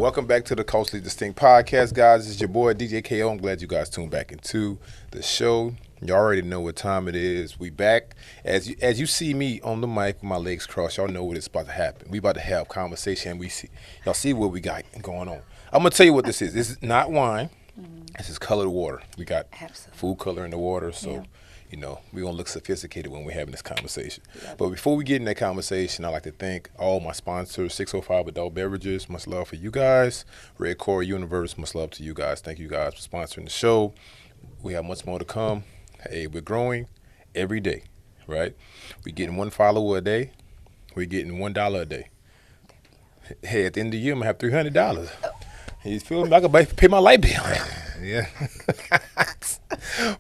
Welcome back to the Culturally Distinct Podcast, guys. It's your boy DJ KO. I'm glad you guys tuned back into the show. You already know what time it is. We back. As you see me on the mic with my legs crossed, y'all know what it's about to happen. We about to have conversation. Y'all see what we got going on. I'm gonna tell you what this is. This is not wine. This is colored water. We got food color in the water, so we're gonna look sophisticated when we're having this conversation. But before we get in that conversation, I'd like to thank all my sponsors, 605 Adult Beverages, much love for you guys. Red Core Universe, much love to you guys. Thank you guys for sponsoring the show. We have much more to come. Hey, we're growing every day, right? We're getting one follower a day. We're getting $1 a day. Hey, at the end of the year, I'm gonna have $300. You feel me? I can pay my light bill. Yeah.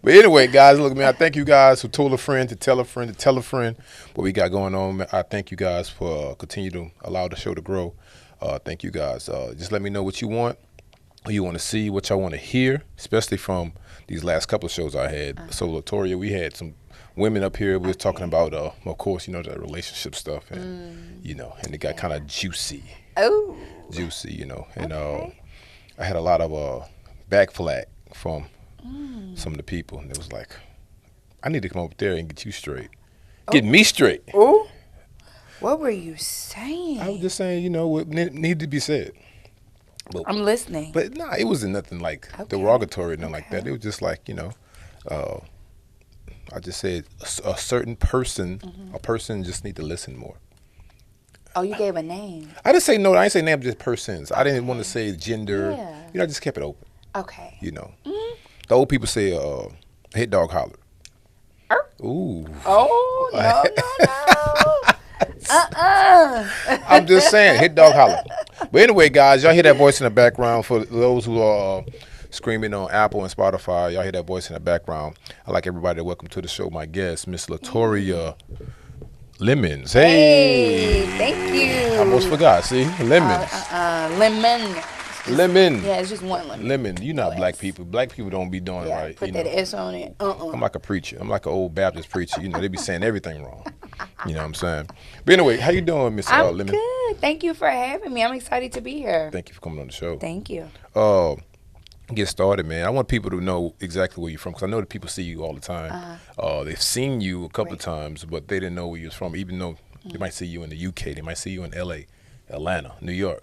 But anyway, guys, look, man, I thank you guys who told a friend to tell a friend to tell a friend what we got going on. I thank you guys for continue to allow the show to grow. Thank you guys. Just let me know what you want, who you want to see, what y'all want to hear, especially from these last couple of shows I had. So, Latorria, we had some women up here. We were talking about, of course, the relationship stuff, and and it got kind of juicy. Oh. Juicy, and I had a lot of back flag from some of the people, and it was like, I need to come up there and get you straight. Get me straight. Oh? What were you saying? I was just saying, what needed to be said. But, I'm listening. But nah, it wasn't nothing like derogatory or nothing like that. It was just like, I just said a certain person, a person just need to listen more. Oh, you gave a name. I didn't say no. I didn't say name, just persons. I didn't want to say gender. Yeah. I just kept it open. Okay. The old people say, hit dog holler. Ooh. Oh, no. I'm just saying, hit dog holler. But anyway, guys, y'all hear that voice in the background. For those who are screaming on Apple and Spotify, y'all hear that voice in the background. I'd like everybody to welcome to the show my guest, Miss Latorria Lemons. Hey, thank you. I almost forgot. See, lemons. Lemon. Yeah, it's just one lemon. Lemon. You not black people. Black people don't be doing right. Put that S on it. I'm like a preacher. I'm like an old Baptist preacher. They be saying everything wrong. You know what I'm saying? But anyway, how you doing, Miss Lemon? I'm good. Thank you for having me. I'm excited to be here. Thank you for coming on the show. Thank you. Get started, man. I want people to know exactly where you're from, because I know that people see you all the time. They've seen you a couple of times, but they didn't know where you was from, even though they might see you in the UK. They might see you in LA, Atlanta, New York.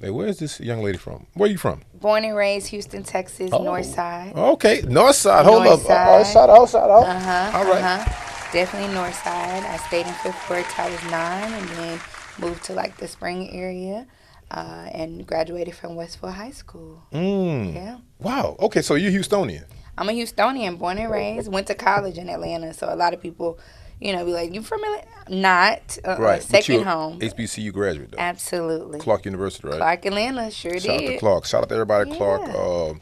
Hey, where's this young lady from? Where are you from? Born and raised Houston, Texas, North Side. Okay, North Side. Hold North up. Side. Outside. All right. Definitely North Side. I stayed in Fifth Ward till I was 9, and then moved to the Spring area. And graduated from Westville High School. Yeah. Wow. Okay, so you're Houstonian. I'm a Houstonian, born and raised. Went to college in Atlanta, so a lot of people, be like, "You from Atlanta?" Not. Right. Second home. HBCU graduate, though. Absolutely. Clark University, right? Clark, Atlanta, sure Shout did. out to Clark. Shout out to everybody at Yeah. Clark.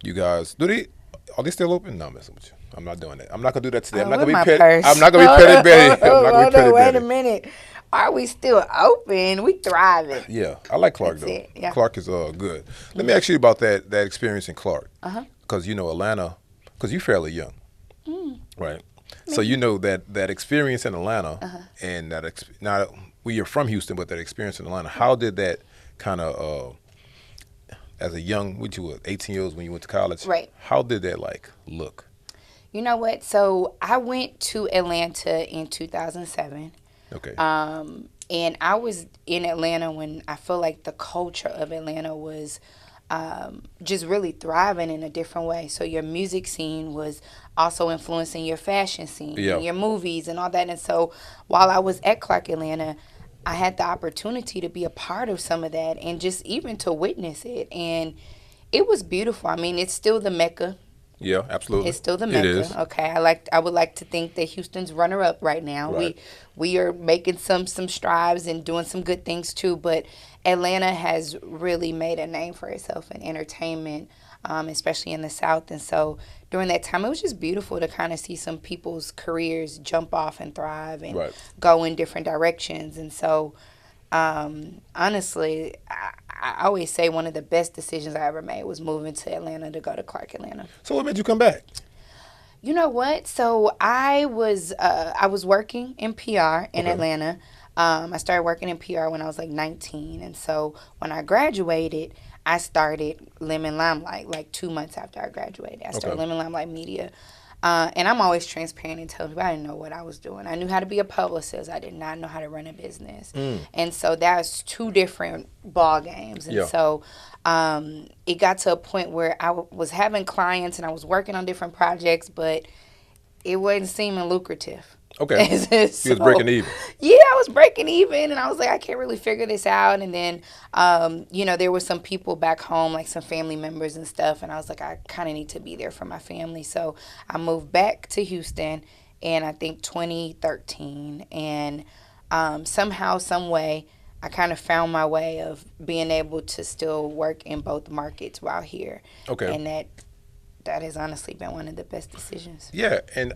You guys, are they still open? No, I'm messing with you. I'm not doing that. I'm not gonna do that today. I'm not Where gonna be my petty. purse? I'm not gonna be petty Betty. I'm not gonna be petty Wait a Betty. minute. Are we still open? We thriving. Yeah, I like Clark That's though. it, yeah. Clark is good. Let me ask you about that experience in Clark. Because Atlanta, because you're fairly young, right? So that experience in Atlanta, and now you're from Houston, but that experience in Atlanta, how did that kind of, as a young, 18 years when you went to college, Right? How did that look? You know what? So I went to Atlanta in 2007. Okay. And I was in Atlanta when I feel like the culture of Atlanta was just really thriving in a different way. So your music scene was also influencing your fashion scene, your movies and all that. And so while I was at Clark Atlanta, I had the opportunity to be a part of some of that and just even to witness it. And it was beautiful. I mean, it's still the Mecca. Yeah, absolutely. It's still the Mecca. It is. Okay, I would like to think that Houston's runner up right now. Right. We are making some strides and doing some good things too. But Atlanta has really made a name for itself in entertainment, especially in the South. And so during that time, it was just beautiful to kind of see some people's careers jump off and thrive and go in different directions. And so honestly, I always say one of the best decisions I ever made was moving to Atlanta to go to Clark Atlanta. So what made you come back? You know what? So I was working in PR in Atlanta. I started working in PR when I was 19. And so when I graduated, I started Lemon Limelight like 2 months after I graduated. I started Okay. Lemon Limelight Media. And I'm always transparent and tell people I didn't know what I was doing. I knew how to be a publicist. I did not know how to run a business. And so that's two different ball games. And Yeah. so it got to a point where I was having clients and I was working on different projects, but it wasn't seeming lucrative. Okay. So, You was breaking even. yeah, I was breaking even, and I was like, I can't really figure this out. And then, there were some people back home, like some family members and stuff, and I was like, I kind of need to be there for my family. So I moved back to Houston in, I think, 2013, and somehow, some way, I kind of found my way of being able to still work in both markets while here. Okay. And that has honestly been one of the best decisions. Yeah, and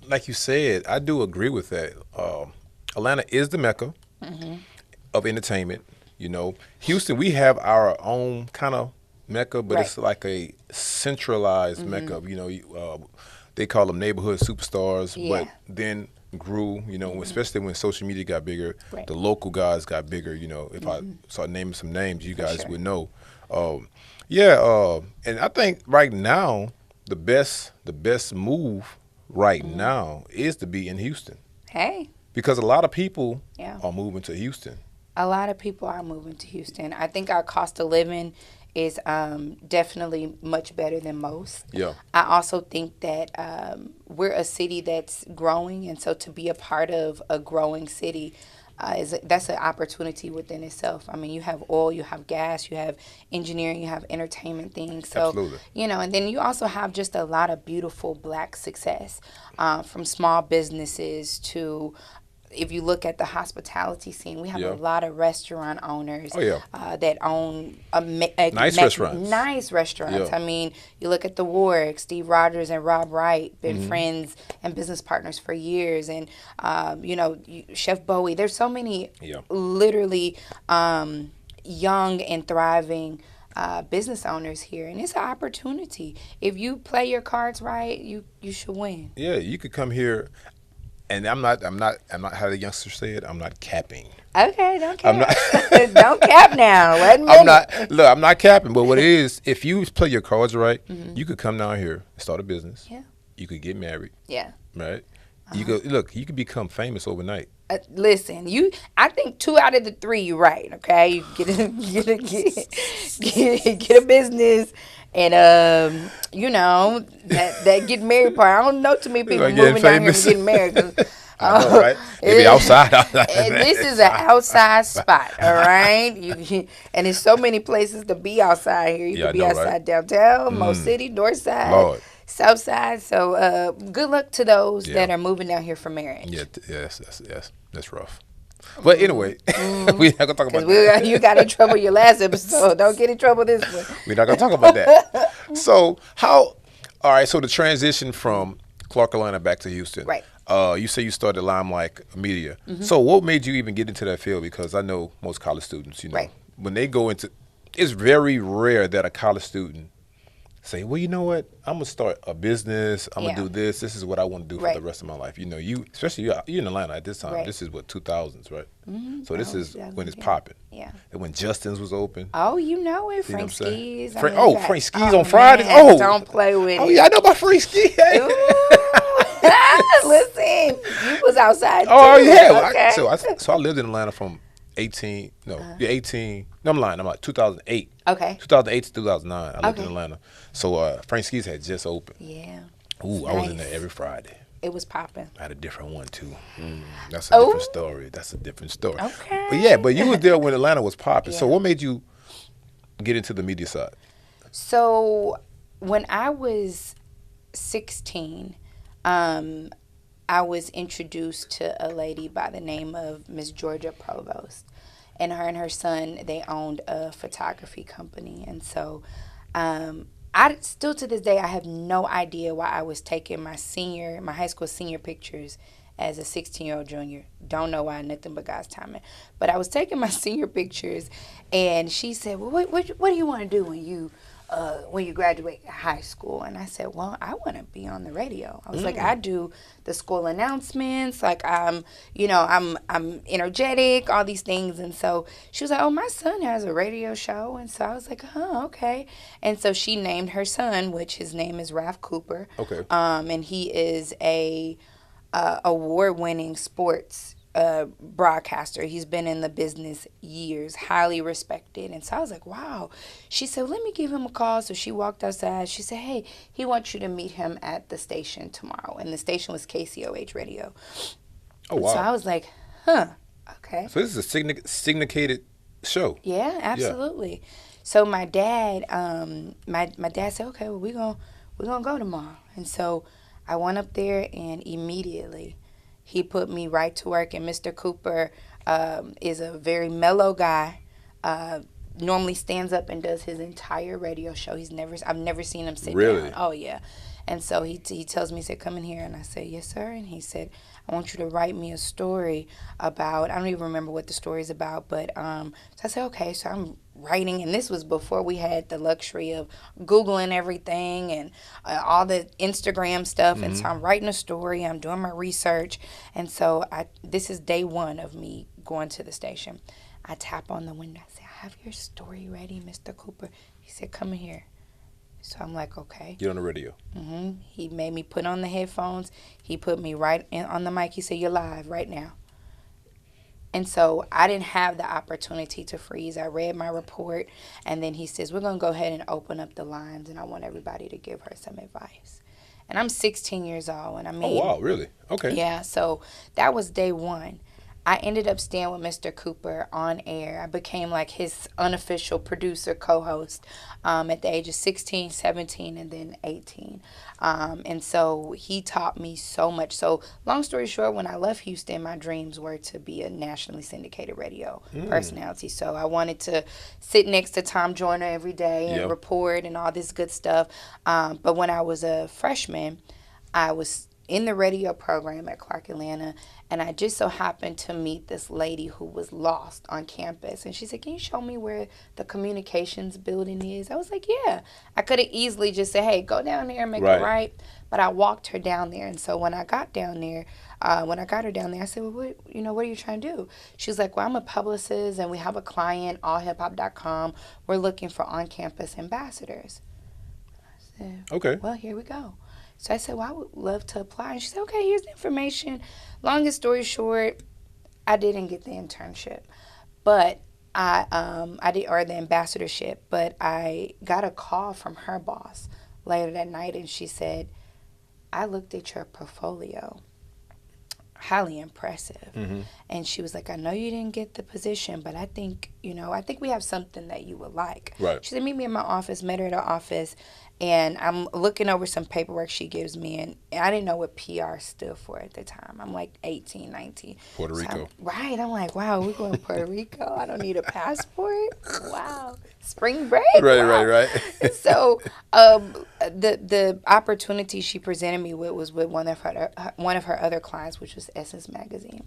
like you said, I do agree with that. Atlanta is the mecca of entertainment. Houston, we have our own kind of mecca, but it's like a centralized mecca. They call them neighborhood superstars, but then grew. Especially when social media got bigger, the local guys got bigger. If I start naming some names, you guys would know. And I think right now the best move right now is to be in Houston. Hey. Because a lot of people are moving to Houston. A lot of people are moving to Houston. I think our cost of living is definitely much better than most. Yeah. I also think that we're a city that's growing, and so to be a part of a growing city, that's an opportunity within itself. I mean, you have oil, you have gas, you have engineering, you have entertainment things. So, Absolutely. And then you also have just a lot of beautiful Black success, from small businesses to, if you look at the hospitality scene, we have a lot of restaurant owners that own nice restaurants. Nice restaurants. Yeah. I mean, you look at the Warwick, Steve Rogers and Rob Wright, been friends and business partners for years. And, Chef Bowie. There's so many literally young and thriving business owners here. And it's an opportunity. If you play your cards right, you should win. Yeah, you could come here. And I'm not how the youngsters say it. I'm not capping. Okay, don't cap. Don't cap now. Wait a minute. I'm not capping. But what it is, if you play your cards right, you could come down here and start a business. Yeah. You could get married. Yeah. Right. You could become famous overnight. Listen, I think 2 out of the 3 you're right. Okay, you get a business, and that getting married part. I don't know too many people moving down here and getting married. I know, right? Maybe outside. And this is an outside spot, all right? And there's so many places to be outside here. You can be outside downtown, Mo City, North Side. Lord. South Side. So good luck to those that are moving down here for marriage. Yes, that's rough. But anyway, we're not gonna talk about that. You got in trouble your last episode. Don't get in trouble this one. We're not gonna talk about that. So all right, so the transition from Clark, Carolina back to Houston. Right. You say you started Limelight Media. So what made you even get into that field? Because I know most college students, when they go into, it's very rare that a college student say, well, you know what? I'm gonna start a business. I'm gonna do this. This is what I want to do for the rest of my life. Especially you're in Atlanta at this time. Right. This is what 2000s, right? So this is when it's popping. Yeah. And when Justin's was open. Oh, you know it, Frank Skis. Frank Skis on Fridays. Man, Oh, don't play with it. Oh yeah, I know about Frank Skis. Listen, you was outside too. Oh yeah. Okay. So I lived in Atlanta from 18. No, I'm lying. I'm like 2008. Okay. 2008 to 2009. I lived in Atlanta. So Frank Skis had just opened. Yeah. Ooh, I was in there every Friday. It was popping. I had a different one too. That's a different story. Okay. But you was there when Atlanta was popping. So what made you get into the media side? So when I was 16, I was introduced to a lady by the name of Miss Georgia Provost. And her son, they owned a photography company. And so I still to this day, I have no idea why I was taking my high school senior pictures as a 16-year-old junior. Don't know why, nothing but God's timing. But I was taking my senior pictures, and she said, well, what do you want to do when you when you graduate high school? And I said, well, I want to be on the radio. I was like, I do the school announcements. Like I'm energetic, all these things. And so she was like, oh, my son has a radio show. And so I was like, huh, okay. And so she named her son, which his name is Ralph Cooper. Okay. And he is a award-winning sports broadcaster. He's been in the business years, highly respected. And so I was like, wow. She said, let me give him a call. So she walked outside. She said, hey, he wants you to meet him at the station tomorrow. And the station was KCOH Radio. Oh, wow. So I was like, huh, okay. So this is a syndicated show. Yeah, absolutely. Yeah. So my dad, my dad said, okay, well, we're gonna go tomorrow. And so I went up there, and immediately he put me right to work. And Mr. Cooper is a very mellow guy. Normally stands up and does his entire radio show. I've never seen him sit down. Oh yeah. And so he tells me, he said, come in here. And I said, yes, sir. And he said, I want you to write me a story about, I don't even remember what the story is about, but so I said, okay. So I'm writing, and this was before we had the luxury of Googling everything and all the Instagram stuff. And so I'm writing a story, I'm doing my research. And so this is day one of me going to the station. I tap on the window. I say, I have your story ready, Mr. Cooper. He said, come in here. So I'm like, okay. Get on the radio. He made me put on the headphones. He put me right on the mic. He said, you're live right now. And so I didn't have the opportunity to freeze. I read my report, and then he says, we're going to go ahead and open up the lines, and I want everybody to give her some advice. And I'm 16 years old, and I mean... Oh, wow, really? Okay. Yeah, so that was day one. I ended up staying with Mr. Cooper on air. I became like his unofficial producer, co-host at the age of 16, 17, and then 18. And so he taught me so much. So long story short, when I left Houston, my dreams were to be a nationally syndicated radio personality. So I wanted to sit next to Tom Joyner every day and report and all this good stuff. But when I was a freshman, I was in the radio program at Clark Atlanta, and I just so happened to meet this lady who was lost on campus. And she said, can you show me where the communications building is? I was like, yeah. I could have easily just said, hey, go down there and make it right. But I walked her down there. And so when I got down there, I said, well, what are you trying to do? She was like, well, I'm a publicist, and we have a client, allhiphop.com. We're looking for on-campus ambassadors. I said, okay. Well, here we go. So I said, well, I would love to apply. And she said, okay, here's the information. Longest story short, I didn't get the internship, but I did, or the ambassadorship, but I got a call from her boss later that night, and she said, I looked at your portfolio. Highly impressive. And she was like, I know you didn't get the position, but I think we have something that you would like. Right. She said, meet me in my office. Met her at her office, and I'm looking over some paperwork she gives me, and I didn't know what PR stood for at the time. I'm like 18, 19. Puerto Rico. I'm like, wow, we're going to Puerto Rico. I don't need a passport. Wow. Spring break. Right. So the opportunity she presented me with was with one of her other clients, which was Essence Magazine.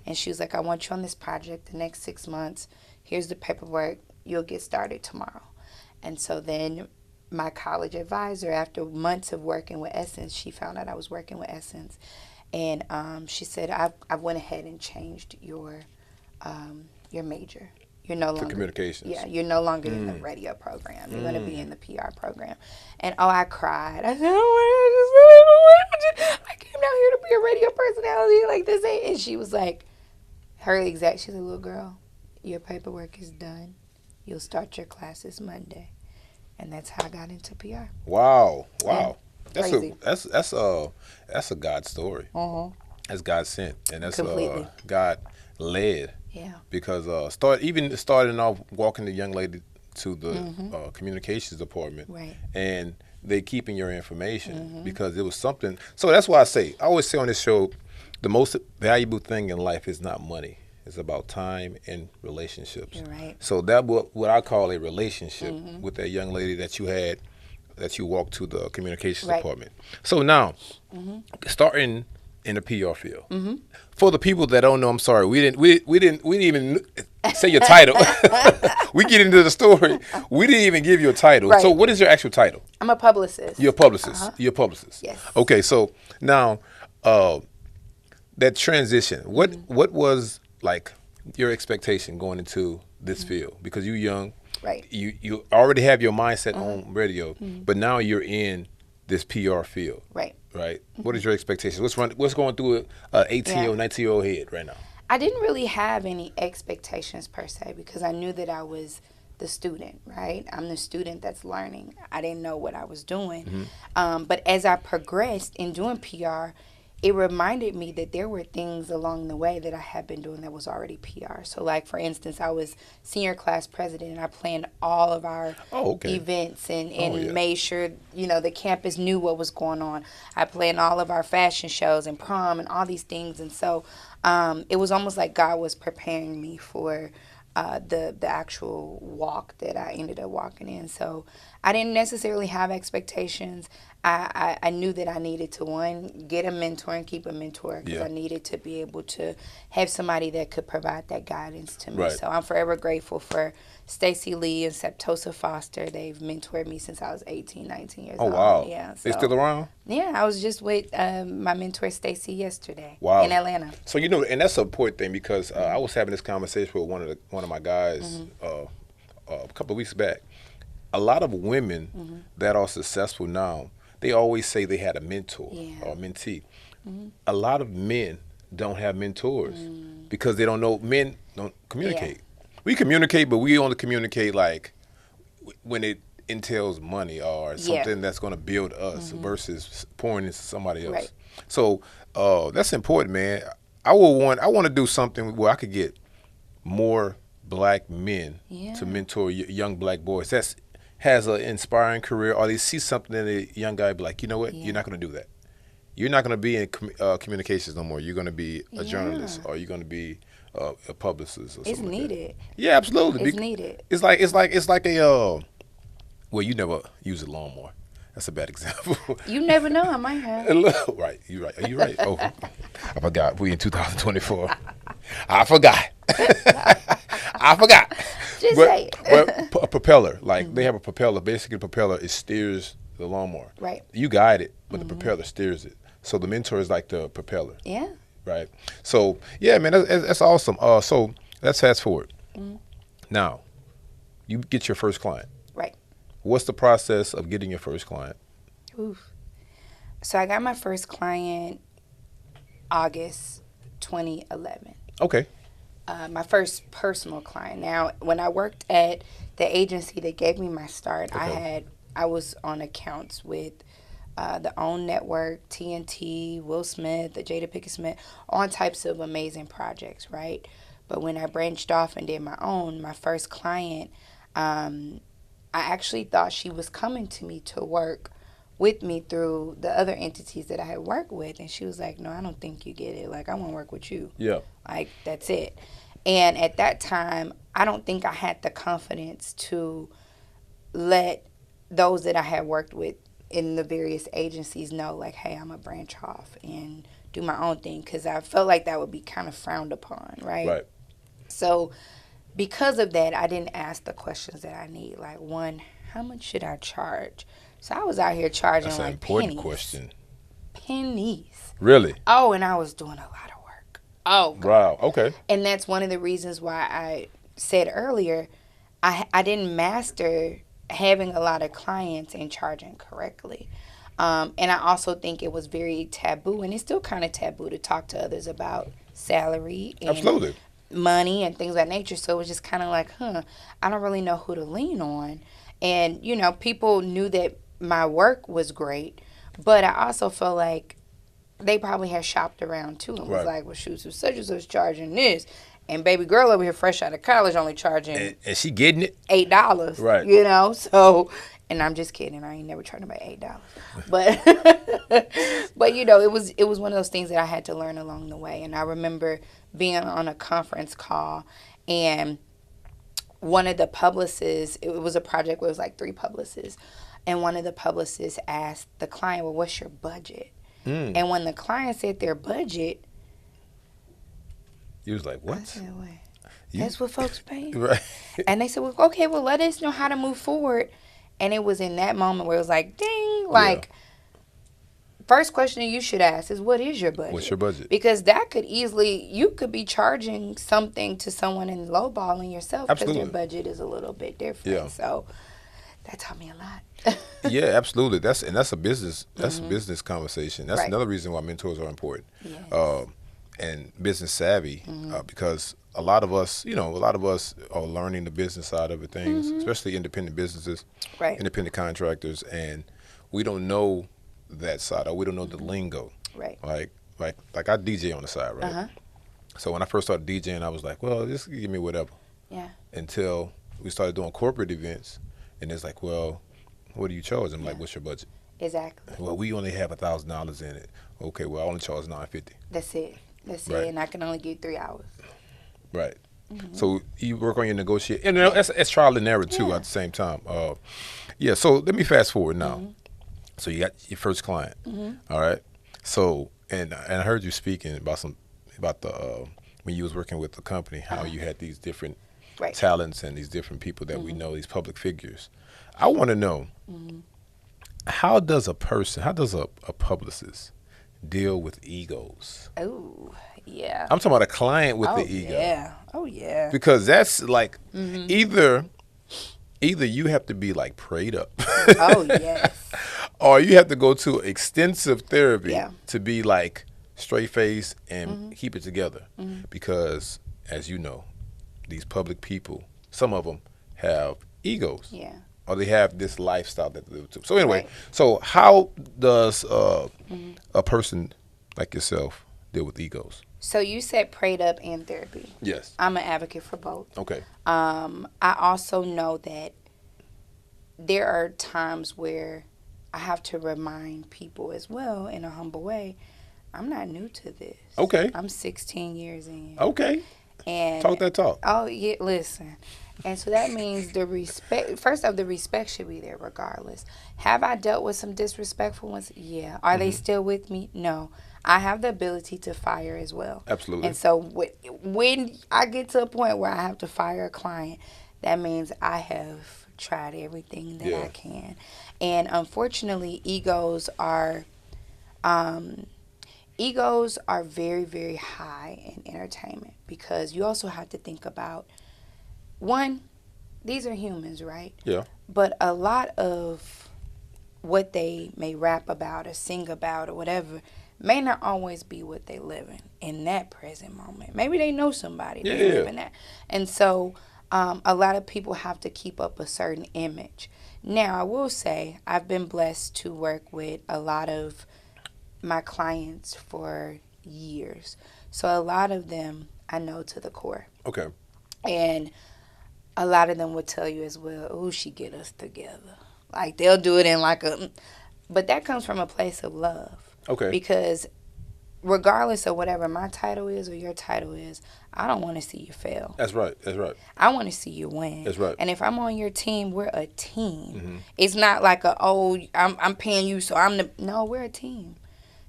And she was like, I want you on this project the next 6 months. Here's the paperwork. You'll get started tomorrow. And so then my college advisor, after months of working with Essence, she found out I was working with Essence. And she said, I went ahead and changed your major. You're no longer communications. Yeah, you're no longer in the radio program. You're going to be in the PR program. And I cried. I said, I came down here to be a radio personality like this. And she was like, she said, little girl, your paperwork is done. You'll start your classes Monday. And that's how I got into PR. Wow. Yeah, That's crazy. That's a God story. That's God sent, and that's God led. Yeah. Because starting off walking the young lady to the communications department, right, and they keeping your information because it was something. So that's why I always say on this show, the most valuable thing in life is not money. It's about time and relationships. You're right. So that what I call a relationship with that young lady that you walked to the communications department. So now, starting in the PR field. For the people that don't know, I'm sorry, we didn't even say your title. We get into the story. We didn't even give you a title. Right. So what is your actual title? I'm a publicist. You're a publicist. You're a publicist. Yes. Okay, so now that transition, what was like your expectation going into this field? Because you're young. Right. You already have your mindset on radio, but now you're in this PR field. Right. Right. What is your expectation? What's going through a 18-year-old, 19-year-old head right now? I didn't really have any expectations per se because I knew that I was the student, right? I'm the student that's learning. I didn't know what I was doing. But as I progressed in doing PR, it reminded me that there were things along the way that I had been doing that was already PR. So, like, for instance, I was senior class president, and I planned all of our events and made sure, the campus knew what was going on. I planned all of our fashion shows and prom and all these things. And so it was almost like God was preparing me for the actual walk that I ended up walking in. So I didn't necessarily have expectations. I knew that I needed to, one, get a mentor and keep a mentor because I needed to be able to have somebody that could provide that guidance to me. Right. So I'm forever grateful for Stacey Lee and Septosa Foster. They've mentored me since I was 18, 19 years old. Oh, wow. Yeah, they still around? Yeah, I was just with my mentor Stacey yesterday in Atlanta. So, and that's an important thing because I was having this conversation with one of my guys a couple of weeks back. A lot of women that are successful now, they always say they had a mentor or a mentee. A lot of men don't have mentors because they don't know. Men don't communicate. We communicate, but we only communicate like when it entails money or something that's going to build us versus pouring into somebody else. Right. So that's important, man. I want to do something where I could get more black men to mentor young black boys. That's has an inspiring career, or they see something in a young guy, be like, you know what, you're not going to do that. You're not going to be in communications no more. You're going to be a journalist, or you're going to be a publicist, or something. It's needed. Yeah, absolutely. It's needed. It's like a well, you never use a lawnmower. That's a bad example. You never know. I might have. Right. You're right. Are you right? Oh, I forgot. We in 2024. I forgot. I forgot. Just say it. But a propeller, like they have a propeller. Basically, a propeller, it steers the lawnmower. Right. You guide it, but the propeller steers it. So the mentor is like the propeller. Yeah. Right. So yeah, man, that's awesome. So let's fast forward. Now, you get your first client. Right. What's the process of getting your first client? Oof. So I got my first client August 2011. Okay. My first personal client. Now, when I worked at the agency that gave me my start, I was on accounts with the OWN Network, TNT, Will Smith, the Jada Pinkett Smith, all types of amazing projects, right? But when I branched off and did my own, my first client, I actually thought she was coming to me to work with me through the other entities that I had worked with. And she was like, no, I don't think you get it. Like, I want to work with you. Yeah. Like, that's it. And at that time, I don't think I had the confidence to let those that I had worked with in the various agencies know, like, hey, I'm going to branch off and do my own thing. Because I felt like that would be kind of frowned upon, right? Right. So because of that, I didn't ask the questions that I need. Like, one, how much should I charge? So I was out here charging That's like an important pennies. question. Pennies. Really? Oh, and I was doing a lot of work. Oh, God. Wow. Okay. And that's one of the reasons why I said earlier, I didn't master having a lot of clients and charging correctly. And I also think it was very taboo, and it's still kind of taboo to talk to others about salary and Absolutely. money and things of that nature. So it was just kind of like, I don't really know who to lean on. And, people knew that my work was great, but I also felt like they probably had shopped around too and was like, well, shoot, so such and such charging this. And baby girl over here fresh out of college only charging and she getting it? $8. Right. So, and I'm just kidding. I ain't never charged nobody $8. But, but it was one of those things that I had to learn along the way. And I remember being on a conference call, and one of the publicists, it was a project where it was like 3 publicists, and one of the publicists asked the client, well, what's your budget? And when the client said their budget, you was like, what? I said, wait, that's what folks pay? Right. And they said, well, okay, well, let us know how to move forward. And it was in that moment where it was like, ding, like, first question you should ask is, what is your budget? What's your budget? Because that could easily, you could be charging something to someone and lowballing yourself because your budget is a little bit different. Yeah. So that taught me a lot. Yeah, absolutely. That's a business. That's a business conversation. That's another reason why mentors are important. Yes. And business savvy, because a lot of us are learning the business side of things, especially independent businesses, independent contractors, and we don't know that side, or we don't know the lingo. Right. Like I DJ on the side, right? So when I first started DJing, I was like, well, just give me whatever. Yeah. Until we started doing corporate events, and it's like, well, what do you charge? I'm like, what's your budget? Exactly. Well, we only have $1,000 in it. Okay, well, I only charge $950. That's it. That's it, and I can only give 3 hours. Right. So you work on your negotiation, and that's trial and error too at the same time. So let me fast forward now. So you got your first client, all right. So and I heard you speaking about the when you was working with the company, how you had these different talents and these different people that we know, these public figures. I want to know how does a publicist deal with egos? Oh, yeah. I'm talking about a client with the ego. Yeah. Oh, yeah. Because that's like either you have to be like prayed up. Oh, yes. Or you have to go to extensive therapy to be like straight face and keep it together. Because as you know, these public people, some of them have egos. Yeah. Or they have this lifestyle that they live to. So anyway, so how does a person like yourself deal with egos? So you said prayed up and therapy. Yes. I'm an advocate for both. Okay. I also know that there are times where I have to remind people as well in a humble way, I'm not new to this. Okay. I'm 16 years in. Okay. And talk that talk. Oh, yeah, listen. And so that means the respect should be there regardless. Have I dealt with some disrespectful ones? Yeah. Are they still with me? No. I have the ability to fire as well. Absolutely. And so when I get to a point where I have to fire a client, that means I have tried everything that I can. And unfortunately, egos are very, very high in entertainment, because you also have to think about, one, these are humans, right? Yeah. But a lot of what they may rap about or sing about or whatever may not always be what they live in that present moment. Maybe they know somebody that live in that. And so a lot of people have to keep up a certain image. Now, I will say I've been blessed to work with a lot of my clients for years. So a lot of them I know to the core. Okay. And a lot of them would tell you as well, oh, she get us together. Like, they'll do it in like but that comes from a place of love. Okay. Because regardless of whatever my title is or your title is, I don't want to see you fail. That's right. That's right. I want to see you win. That's right. And if I'm on your team, we're a team. It's not like I'm paying you, so no, we're a team.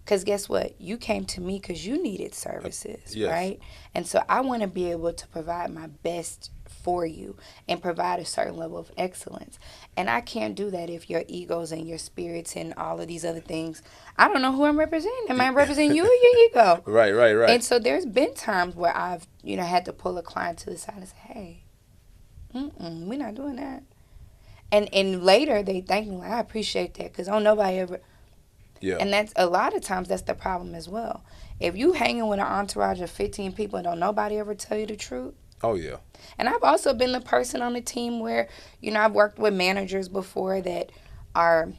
Because guess what? You came to me because you needed services, right? And so I want to be able to provide my best for you and provide a certain level of excellence. And I can't do that if your egos and your spirits and all of these other things, I don't know who I'm representing. Am I representing you or your ego? Right. And so there's been times where I've, had to pull a client to the side and say, hey, we're not doing that. And later they thank me, like, I appreciate that, because nobody ever... Yeah. And that's a lot of times that's the problem as well. If you hanging with an entourage of 15 people and don't nobody ever tell you the truth. Oh, yeah. And I've also been the person on the team where, I've worked with managers before that are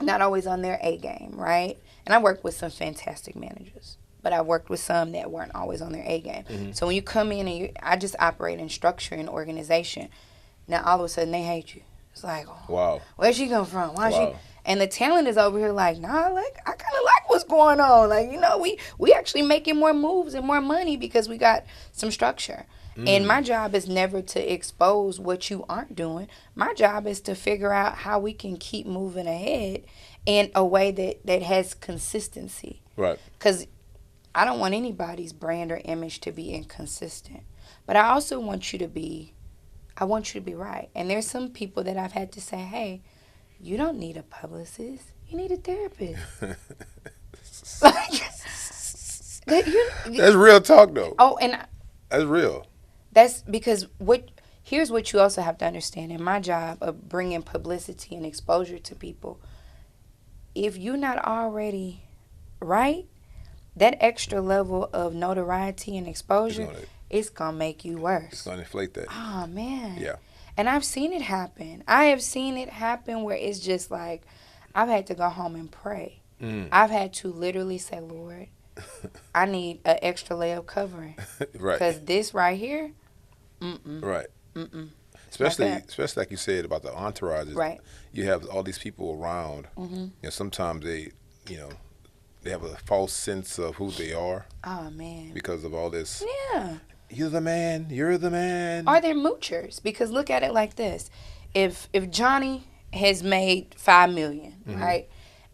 not always on their A game, right? And I worked with some fantastic managers, but I worked with some that weren't always on their A game. So when you come in and I just operate in structure and organization, now all of a sudden they hate you. It's like, oh, wow, where'd she come from? Why she? And the talent is over here like, nah, like, I kind of like what's going on. Like, we actually making more moves and more money because we got some structure. And my job is never to expose what you aren't doing. My job is to figure out how we can keep moving ahead in a way that has consistency. Right. Because I don't want anybody's brand or image to be inconsistent. But I also want you to be, I want you to be right. And there's some people that I've had to say, hey, you don't need a publicist. You need a therapist. That's real talk, though. Oh, and that's real. That's because here's what you also have to understand. In my job of bringing publicity and exposure to people, if you're not already right, that extra level of notoriety and exposure, it's going to make you worse. It's going to inflate that. Oh, man. Yeah. And I've seen it happen. I have seen it happen where it's just like, I've had to go home and pray. I've had to literally say, Lord, I need an extra layer of covering. Right. Because this right here, Right. Especially like you said about the entourages. Right. You have all these people around. You know, sometimes they have a false sense of who they are. Oh, man. Because of all this. Yeah. You're the man. You're the man. Are there moochers? Because look at it like this. If Johnny has made $5 million, right?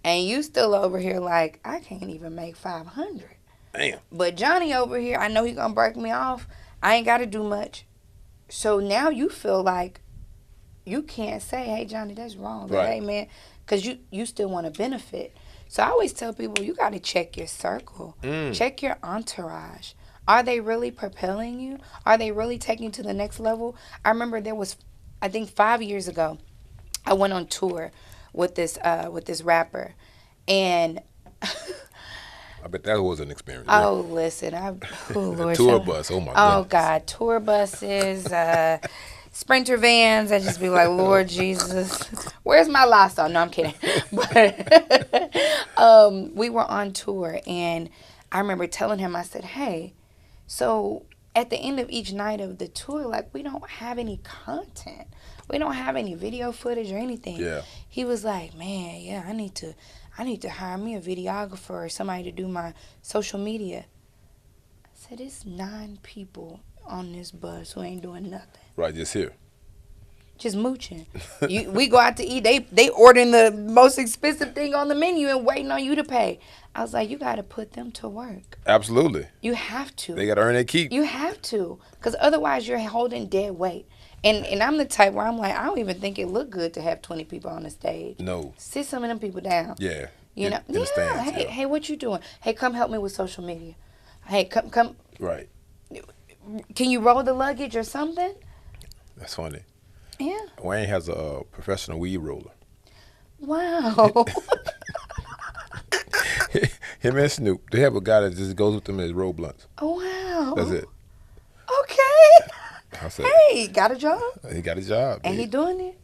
And you still over here like, I can't even make 500. Damn. But Johnny over here, I know he's going to break me off. I ain't got to do much. So now you feel like you can't say, hey, Johnny, that's wrong. Right. Hey, man, because you still want to benefit. So I always tell people, you got to check your circle. Check your entourage. Are they really propelling you? Are they really taking you to the next level? I remember there was, I think 5 years ago, I went on tour with this rapper, and I bet that was an experience. Oh, listen, Lord, tour bus. Oh my God. Oh God, tour buses, Sprinter vans. I just be like, Lord Jesus, where's my Lysol? No, I'm kidding. But we were on tour, and I remember telling him, I said, hey, so at the end of each night of the tour, like, we don't have any content. We don't have any video footage or anything. Yeah. He was like, man, yeah, I need to hire me a videographer or somebody to do my social media. I said, it's 9 people on this bus who ain't doing nothing. Right, just here. Just mooching. We go out to eat. They ordering the most expensive thing on the menu and waiting on you to pay. I was like, you got to put them to work. Absolutely. You have to. They got to earn their keep. You have to. Because otherwise you're holding dead weight. And I'm the type where I'm like, I don't even think it look good to have 20 people on the stage. No. Sit some of them people down. Yeah. You know? In the stands, Hey, what you doing? Hey, come help me with social media. Hey, come. Right. Can you roll the luggage or something? That's funny. Yeah. Wayne has a professional weed roller. Wow. Him and Snoop, they have a guy that just goes with them and roll blunts. Oh, wow. That's it. Okay. I said, hey, got a job? He got a job. And he doing it?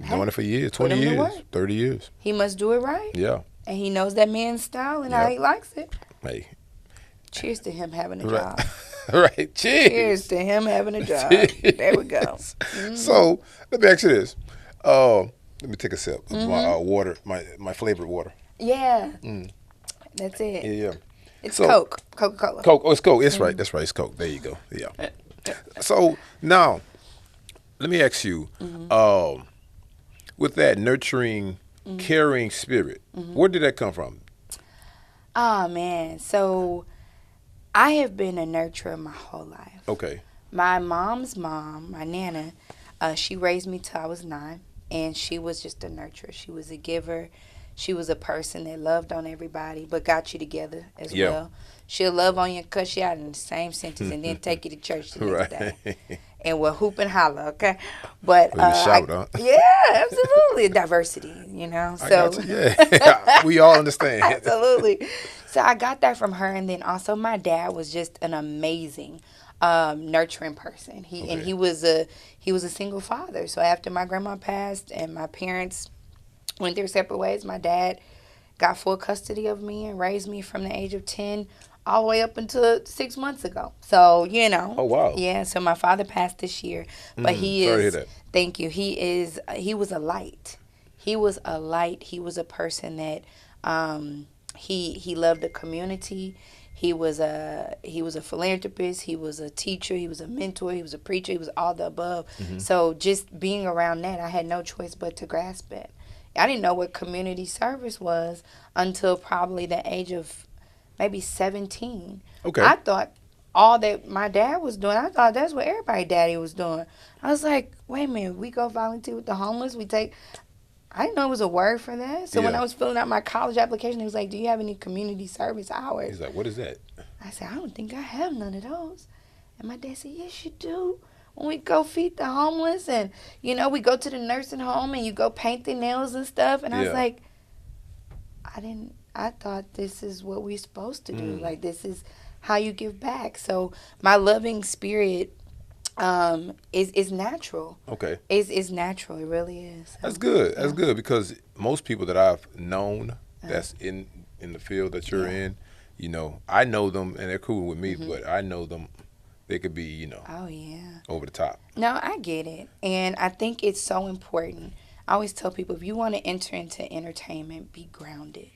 Doing it for years, 20 years, 30 years. He must do it right. Yeah. And he knows that man's style and how he likes it. Hey. Cheers to him having a job. Right. Cheers. Cheers to him having a job. There we go. So, let me ask you this. Let me take a sip of my water, my flavored water. Yeah. That's it. Yeah. It's Coke. Coca-Cola. Coke. Oh, it's Coke. It's right. That's right. It's Coke. There you go. Yeah. So, now, let me ask you, with that nurturing, caring spirit, where did that come from? Oh, man. So, I have been a nurturer my whole life. Okay. My mom's mom, my Nana, she raised me till I was 9, and she was just a nurturer. She was a giver. She was a person that loved on everybody, but got you together as well. She'll love on you and cuss you out in the same sentence and then take you to church the next day. And we'll hoop and holler, okay? But shout, huh? Yeah, absolutely. Diversity, you know. So yeah. We all understand. Absolutely. So I got that from her, and then also my dad was just an amazing nurturing person. He was a single father. So after my grandma passed and my parents went their separate ways, my dad got full custody of me and raised me from the age of 10 all the way up until 6 months ago. So, you know. Oh, wow. Yeah, so my father passed this year. But he is. Sorry to hear that. Thank you. He was a light. He was a light. He was a person that he loved the community. He was a philanthropist. He was a teacher. He was a mentor. He was a preacher. He was all the above. So just being around that, I had no choice but to grasp it. I didn't know what community service was until probably the age of maybe 17. Okay. I thought all that my dad was doing, I thought that's what everybody daddy was doing. I was like, wait a minute, we go volunteer with the homeless. I didn't know it was a word for that. So when I was filling out my college application, he was like, do you have any community service hours? He's like, what is that? I said, I don't think I have none of those. And my dad said, yes, you do. When we go feed the homeless and, we go to the nursing home and you go paint their nails and stuff. And I was like, I thought this is what we're supposed to do. Like, this is how you give back. So my loving spirit is natural. Okay. It's natural. It really is. That's good. That's good, because most people that I've known that's in the field that you're in, I know them and they're cool with me, but I know them. They could be, oh yeah, over the top. No, I get it. And I think it's so important. I always tell people, if you want to enter into entertainment, be grounded.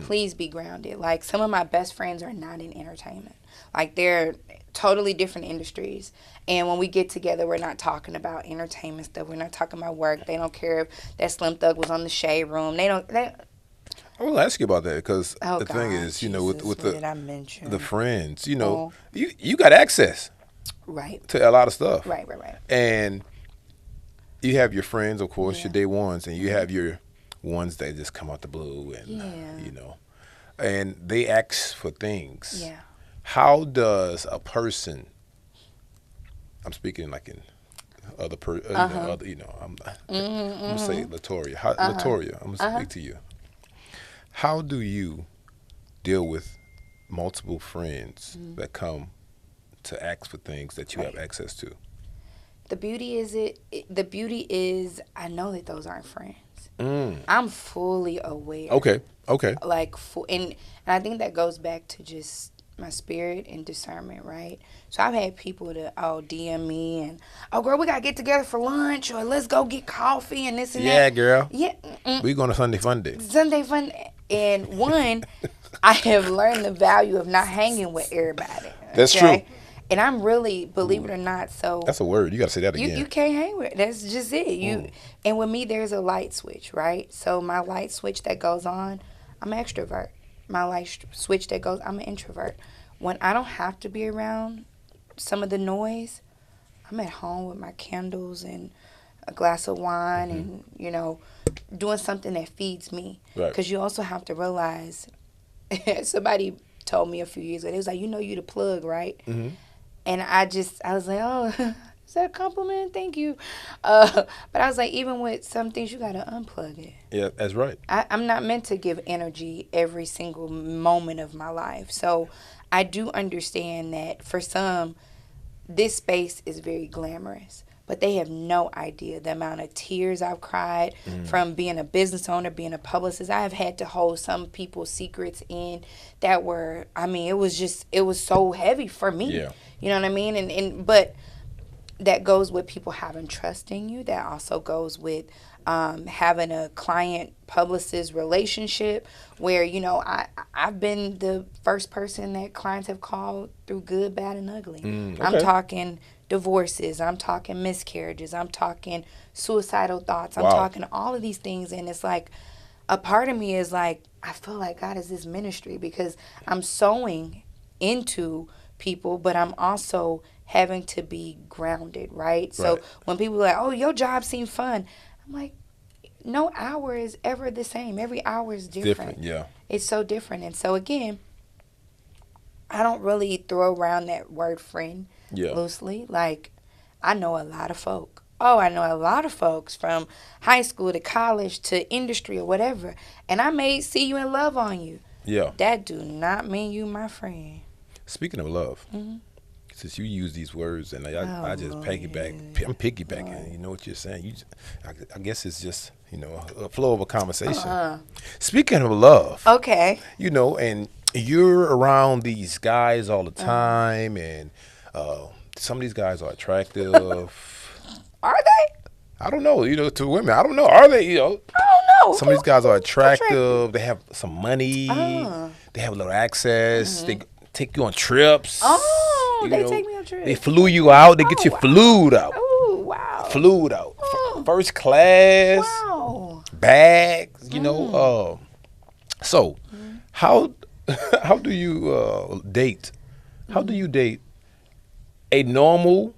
Please be grounded. Like, some of my best friends are not in entertainment. Like, they're totally different industries. And when we get together, we're not talking about entertainment stuff. We're not talking about work. They don't care if that Slim Thug was on the Shade Room. I will ask you about that, because the God, thing is, with the friends, you got access right to a lot of stuff. Right. And you have your friends, of course, your day ones, and you have your ones that just come out the blue, and and they ask for things. Yeah. How does a person? I'm speaking like in other I'm gonna say Latorria. Latorria, I'm gonna speak to you. How do you deal with multiple friends that come to ask for things that you have access to? The beauty is I know that those aren't friends. I'm fully aware. Okay. Like, and I think that goes back to just my spirit and discernment, right? So I've had people that DM me and, oh girl, we gotta get together for lunch, or let's go get coffee and this and that. Yeah, girl. Yeah. We going to Sunday Fun Day. Sunday Fun. And I have learned the value of not hanging with everybody. That's true. And I'm really, believe it or not, so that's a word. You got to say that again. You can't hang with. That's just it. And with me, there's a light switch, right? So my light switch that goes on, I'm an extrovert. My light switch that goes, I'm an introvert. When I don't have to be around some of the noise, I'm at home with my candles and a glass of wine and, doing something that feeds me. Right. Because you also have to realize, somebody told me a few years ago, they was like, you the plug, right? Mm-hmm. And I was like, oh, is that a compliment? Thank you. But I was like, even with some things, you got to unplug it. Yeah, that's right. I'm not meant to give energy every single moment of my life. So I do understand that for some, this space is very glamorous. But they have no idea the amount of tears I've cried from being a business owner, being a publicist. I have had to hold some people's secrets in that were, it was so heavy for me. Yeah. You know what I mean? But that goes with people having trust in you. That also goes with having a client-publicist relationship where, I've been the first person that clients have called through good, bad, and ugly. Okay. I'm talking divorces, I'm talking miscarriages, I'm talking suicidal thoughts, I'm talking all of these things. And it's like, a part of me is like, I feel like God is this ministry, because I'm sowing into people, but I'm also having to be grounded, right? So when people are like, oh, your job seems fun, I'm like, no hour is ever the same. Every hour is different. Yeah. It's so different. And so again, I don't really throw around that word friend loosely. Like, I know a lot of folk. Oh, I know a lot of folks from high school to college to industry or whatever. And I may see you and love on you. Yeah. That do not mean you my friend. Speaking of love, since you use these words, and I just piggyback. I'm piggybacking. You know what you're saying. I guess it's just, a flow of a conversation. Speaking of love. Okay. And you're around these guys all the time, and some of these guys are attractive. Are they? I don't know. To women, I don't know. Are they? I don't know. Some of these guys are attractive. They have some money. They have a little access. take you on trips. Oh, they take me on trips. They flew you out. They get you wow. flued out. Oh, wow. Flued out. First class. Wow. Bags. So how do you date? How do you date a normal?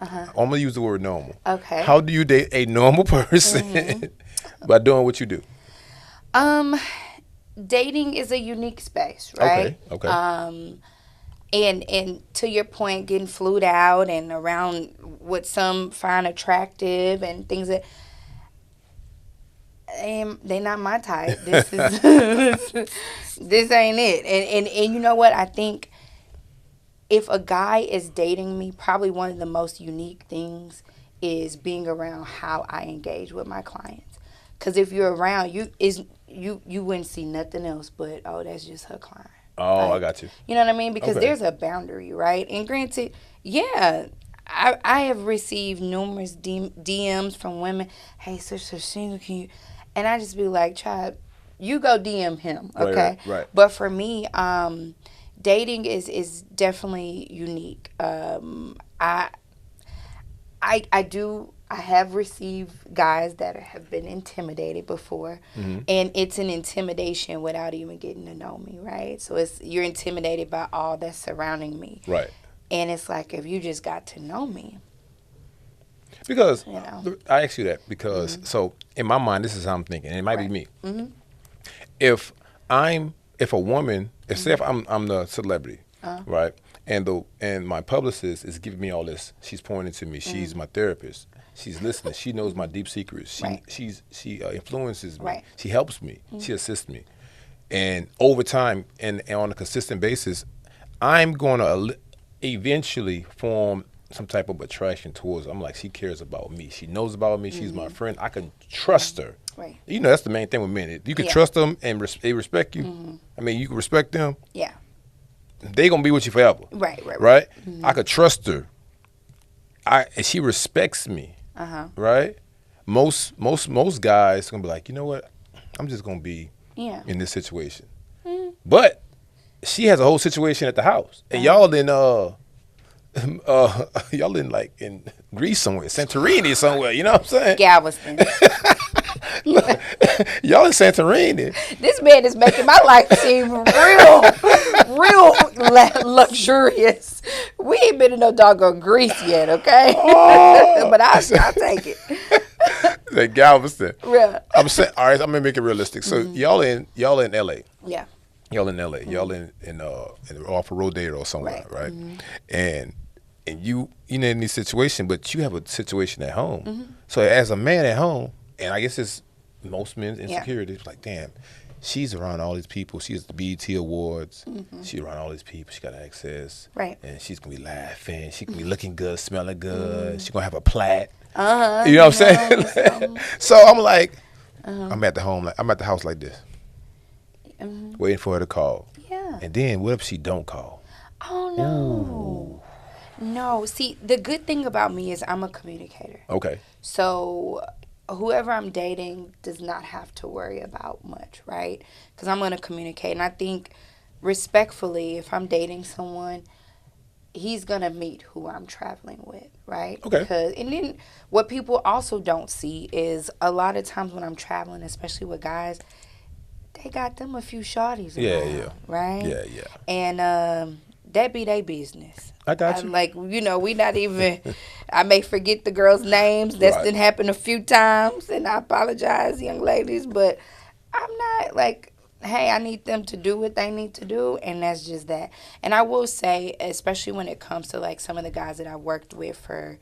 I'm gonna use the word normal. Okay. How do you date a normal person by doing what you do? Dating is a unique space, right? Okay. And to your point, getting flued out and around what some find attractive and things that they not my type. This is this ain't it. And you know what? I think if a guy is dating me, probably one of the most unique things is being around how I engage with my clients. Because if you're around, you wouldn't see nothing else but, oh, that's just her client. Oh, I got you. You know what I mean? Because Okay. there's a boundary, right? And granted, yeah, I have received numerous DMs from women. Hey, sister, single, can you? And I just be like, child, you go DM him, okay? Right. But for me, dating is definitely unique. I have received guys that have been intimidated before, and it's an intimidation without even getting to know me, right? So you're intimidated by all that's surrounding me, Right. and it's like if you just got to know me, Because you know. I ask you that because so in my mind this is how I'm thinking, and it might be me. If a woman, say if I'm the celebrity, right, and my publicist is giving me all this, she's pointing to me, she's my therapist, she's listening, she knows my deep secrets, she influences me, Right. she helps me, she assists me, and over time and on a consistent basis, I'm going to eventually form some type of attraction towards her. I'm like, she cares about me, she knows about me, she's my friend, I can trust her. Right. You know, that's the main thing with men. You can trust them and they respect you. I mean, you can respect them. Yeah. They gonna be with you forever. Right. I could trust her. And she respects me. Right. Most guys gonna be like, you know what? I'm just gonna be in this situation. But she has a whole situation at the house, and y'all in like in Greece somewhere, Santorini somewhere. You know what I'm saying? Galveston. Y'all in Santorini. This man is making my life seem real luxurious. We ain't been in no doggone Greece yet, okay? But I'll take it. Like Galveston. Yeah. I'm saying, all right, I'm gonna make it realistic. So y'all in LA. Yeah. Y'all in LA. Y'all in off of Rodeo or somewhere, right? And you in this situation, but you have a situation at home. So as a man at home, and I guess it's most men's insecurity. It's like, damn, she's around all these people. She's at the BET Awards. She's around all these people. She got access. Right. And she's going to be laughing. She can be looking good, smelling good. She's going to have a plat. You know what I'm saying? So I'm like, I'm at the house like this, waiting for her to call. Yeah. And then what if she don't call? Oh, no. No. See, the good thing about me is I'm a communicator. Okay. So whoever I'm dating does not have to worry about much, right? Because I'm going to communicate. And I think respectfully, if I'm dating someone, he's going to meet who I'm traveling with, right? Okay. And then what people also don't see is a lot of times when I'm traveling, especially with guys, they got them a few shawties around, right? Yeah. And that be their business. I got you. Like, we not even, I may forget the girls' names. That's done happened a few times, and I apologize, young ladies, but I'm not like, hey, I need them to do what they need to do, and that's just that. And I will say, especially when it comes to like some of the guys that I worked with for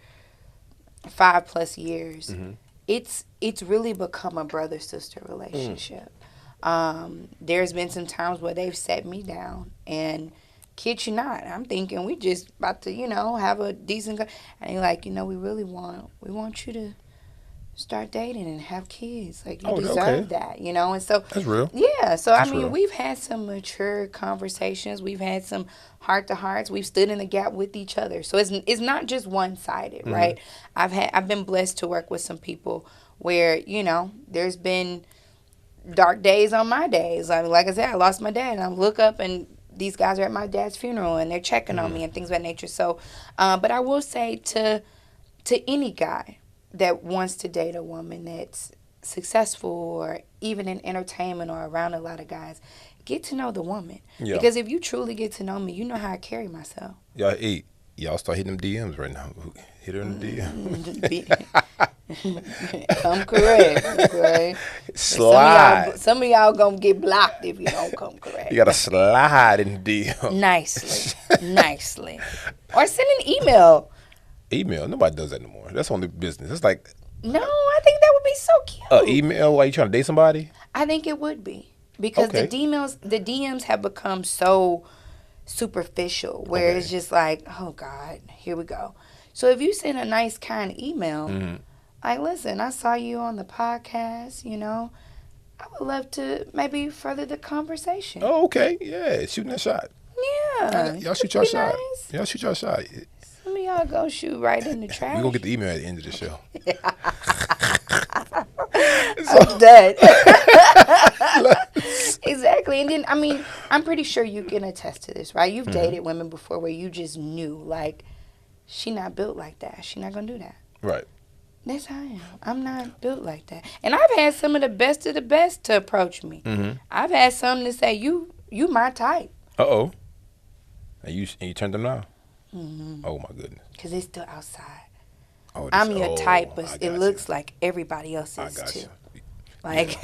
5+ years, it's really become a brother-sister relationship. There's been some times where they've set me down, and kid you not, I'm thinking we just about to, have a decent, and they're like, we want you to start dating and have kids. Like, you deserve that, and so. That's real. Yeah, so That's I mean, real. we've had some mature conversations. We've had some heart-to-hearts. We've stood in the gap with each other. So it's not just one-sided, right? I've been blessed to work with some people where, there's been dark days on my days. I mean, like I said, I lost my dad, and I look up and these guys are at my dad's funeral and they're checking on me and things of that nature. So, but I will say to any guy that wants to date a woman that's successful or even in entertainment or around a lot of guys, get to know the woman. Yeah. Because if you truly get to know me, you know how I carry myself. Y'all start hitting them DMs right now. Hit her in the DM. Come correct. Okay? Slide. Some of y'all gonna get blocked if you don't come correct. You gotta slide in the DM. Nicely. Or send an email. Email. Nobody does that anymore. That's only business. It's like No, I think that would be so cute. email while you trying to date somebody? I think it would be. Because the DMs have become so superficial where it's just like, oh God, here we go. So if you send a nice kind email, like, listen, I saw you on the podcast, you know, I would love to maybe further the conversation. Oh, okay. Yeah, shooting that shot. Yeah. Y'all shoot your shot. Nice. Y'all shoot your shot. Some of y'all go shoot right in the trash. We're going to get the email at the end of the show. I'm dead. Exactly. And then, I mean, I'm pretty sure you can attest to this, right? You've dated women before where you just knew, like, she not built like that. She not going to do that. Right. That's how I am. I'm not built like that. And I've had some of the best to approach me. I've had some to say, you my type. Uh-oh. And you turned them down? Oh, my goodness. Because it's still outside. Oh, I'm your type, but it looks like everybody else is too. You. Like,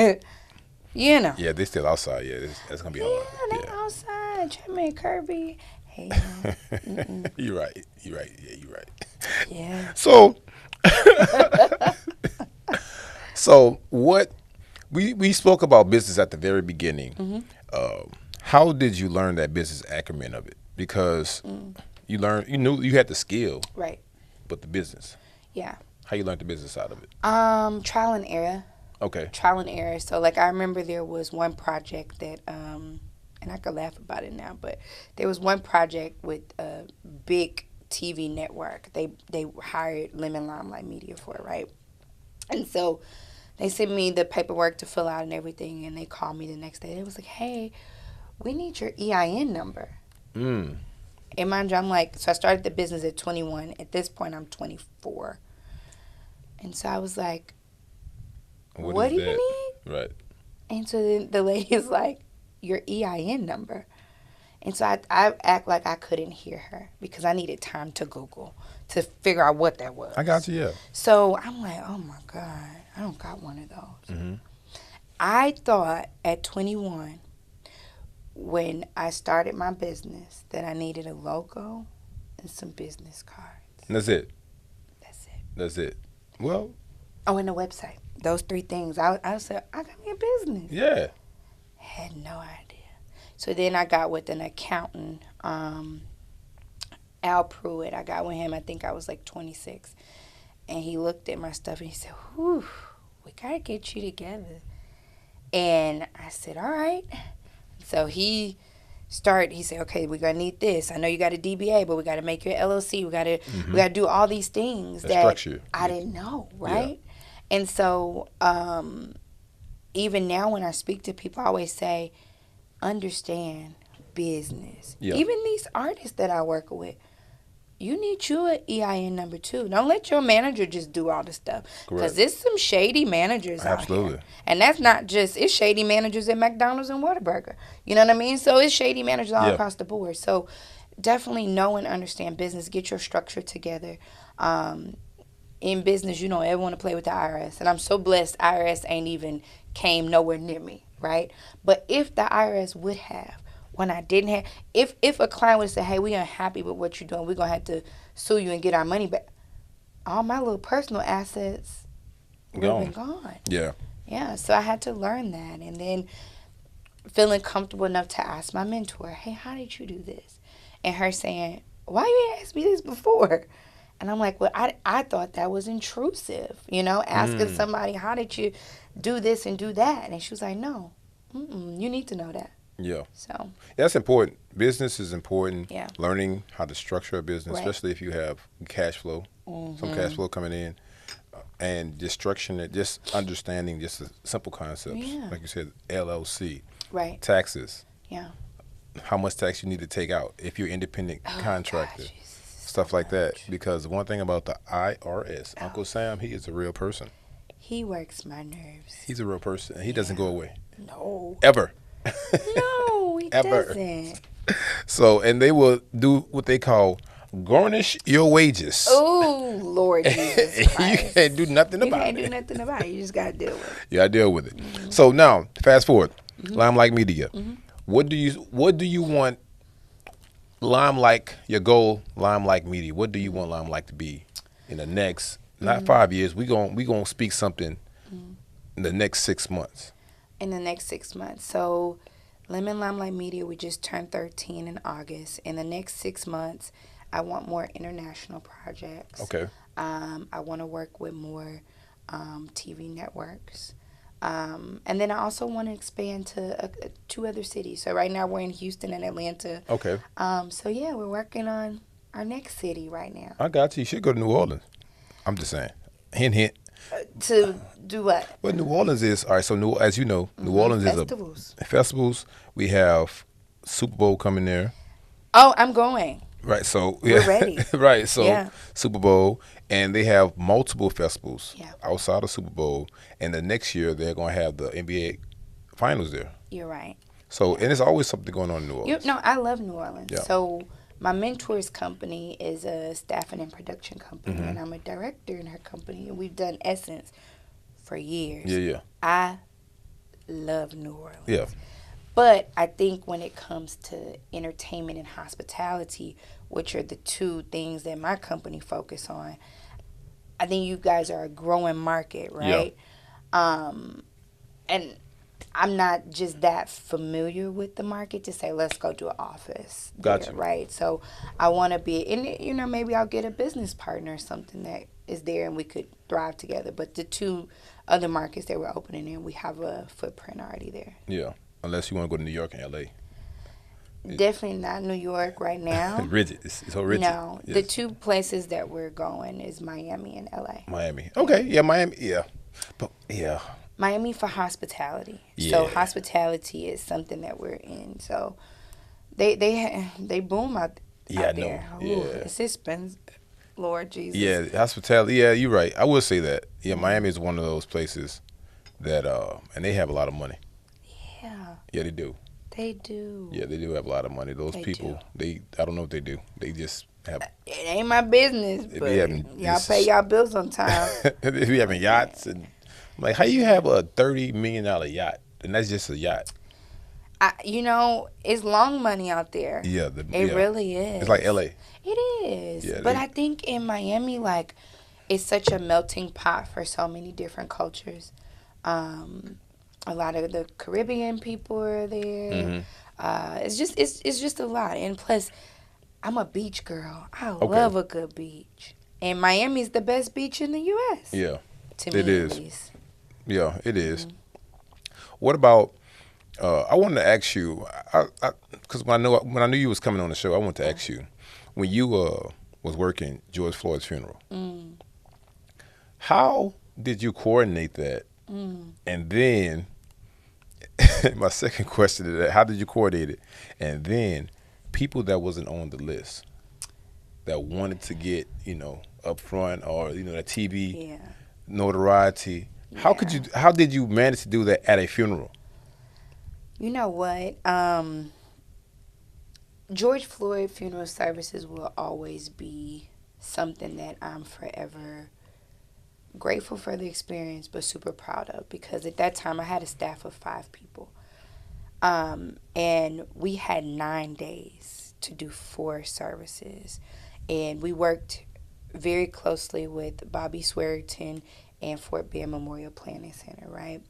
you know. Yeah, they still outside. Yeah, that's going to be hard. Yeah, they outside. Jeremy and Kirby. Hey, You're right. Yeah, you're right. Yeah. So what we spoke about business at the very beginning. How did you learn that business acumen of it? Because you knew you had the skill, Right. but the business. Yeah. How you learned the business side of it? Trial and error. Okay. Trial and error. So, like, I remember there was one project that, and I could laugh about it now, but there was one project with a big TV network. They hired Lemon Limelight Media for it, right? And so they sent me the paperwork to fill out and everything, and they called me the next day. They was like, hey, we need your EIN number. And mind you, I'm like, so I started the business at 21. At this point, I'm 24. And so I was like, what do you need? Right. And so then the lady is like, your EIN number. And so I act like I couldn't hear her because I needed time to Google to figure out what that was. I got you, yeah. So I'm like, oh my God, I don't got one of those. I thought at 21, when I started my business, that I needed a logo and some business cards. And that's it. That's it. Well. Oh, and a website. Those three things. I said, I got me a business. Yeah. Had no idea. So then I got with an accountant, Al Pruitt. I got with him, I think I was like 26. And he looked at my stuff and he said, whew, we got to get you together. And I said, all right. So he said, okay, we're going to need this. I know you got a DBA, but we got to make your LLC. We got to do all these things that structure. I didn't know, right? Yeah. And so even now when I speak to people, I always say, understand business. Yeah. Even these artists that I work with, you need you an EIN number too. Don't let your manager just do all the stuff. Because there's some shady managers out here. And that's not just, it's shady managers at McDonald's and Whataburger. You know what I mean? So it's shady managers all across the board. So definitely know and understand business. Get your structure together. In business, you don't ever want to play with the IRS. And I'm so blessed IRS ain't even came nowhere near me, right? But if the IRS would have, when I didn't have, if a client would have said, hey, we unhappy with what you're doing, we're going to have to sue you and get our money back, all my little personal assets would have been gone. Yeah. Yeah, so I had to learn that. And then feeling comfortable enough to ask my mentor, hey, how did you do this? And her saying, why you ain't asked me this before? And I'm like, well, I thought that was intrusive, you know, asking somebody, how did you do this and do that? And she was like, no, you need to know that. Yeah. So that's important. Business is important. Yeah. Learning how to structure a business, especially if you have cash flow, some cash flow coming in, and just structuring it, just understanding just the simple concepts. Yeah. Like you said, LLC. Right. Taxes. Yeah. how much tax you need to take out if you're independent contractor, God, Jesus, stuff so like that. much. Because one thing about the IRS, Oh, Uncle Sam, he is a real person. he works my nerves. He's a real person, and he doesn't go away No. ever, No, he ever. doesn't. So, and they will do what they call garnish your wages. Oh, Lord Jesus You Christ. can't do nothing You about can't do it. nothing about it. You just got to deal with it. Yeah, I deal with it. So now, fast forward, Limelight Media. Mm-hmm. What do you want Limelight, your goal, Limelight Media? What do you want Limelight to be in the next, not 5 years? We gonna speak something in the next 6 months. In the next 6 months. So, Lemon Limelight Media, we just turned 13 in August. In the next 6 months, I want more international projects. Okay. I want to work with more TV networks. And then I also want to expand to 2 other cities. So right now we're in Houston and Atlanta. Okay. So yeah, we're working on our next city right now. I got you. You should go to New Orleans. I'm just saying. Hint, hint. To do what? Well, New Orleans is all right. So, as you know, New Orleans Festivals. is a festivals. We have Super Bowl coming there, Oh, I'm going. right? So We're ready. right? So Yeah. Super Bowl, and they have multiple festivals Yeah. outside of Super Bowl, and the next year they're gonna have the NBA Finals there. You're right. So, and there's always something going on in New Orleans. No, I love New Orleans. Yeah. So my mentor's company is a staffing and production company, and I'm a director in her company, and we've done Essence for years. Yeah. I love New Orleans. Yeah. But I think when it comes to entertainment and hospitality, which are the 2 things that my company focus on, I think you guys are a growing market, right? And I'm not just that familiar with the market to say, let's go do an office. Gotcha. There, right? So I want to be, and maybe I'll get a business partner or something that is there and we could thrive together. But the 2 other markets that we're opening in, we have a footprint already there. Yeah. Unless you want to go to New York and LA. Definitely not New York right now. Rigid. It's so rigid. No, Yes. the 2 places that we're going is Miami and LA. Miami. Okay. Yeah, Miami. Yeah. But yeah. Miami for hospitality. So Yeah. hospitality is something that we're in. So they boom out Yeah, I know. there. Ooh, Yeah. it's expensive. Lord Jesus. Yeah, hospitality. Yeah, you're right. I will say that. Yeah, Miami is one of those places that, and they have a lot of money. Yeah, Yeah, they do. they do. Yeah, they do have a lot of money. Those They people, I don't know what they do. They just have, It ain't my business, If but you having y'all this- pay y'all bills on time. if you having yachts and, I'm like, how you have a $30 million yacht? And that's just a yacht. It's long money out there. Yeah. It really is. It's like LA. It is. Yeah, but they- I think in Miami, like, it's such a melting pot for so many different cultures. A lot of the Caribbean people are there. It's just a lot. And plus, I'm a beach girl. I love a good beach. And Miami's the best beach in the U.S. Yeah. To me, It is. at least. Yeah, it is. What about, I wanted to ask you, because when I knew you was coming on the show, I wanted to ask you, when you was working George Floyd's funeral, how did you coordinate that? And then, my second question to that, how did you coordinate it? And then, people that wasn't on the list, that wanted to get, up front or, the TV Yeah. notoriety, how did you manage to do that at a funeral? You know what? George Floyd funeral services will always be something that I'm forever grateful for the experience, but super proud of, because at that time I had a staff of 5 people. And we had 9 days to do 4 services. And we worked very closely with Bobby Swearengton and Fort Bend Memorial Planning Center, right?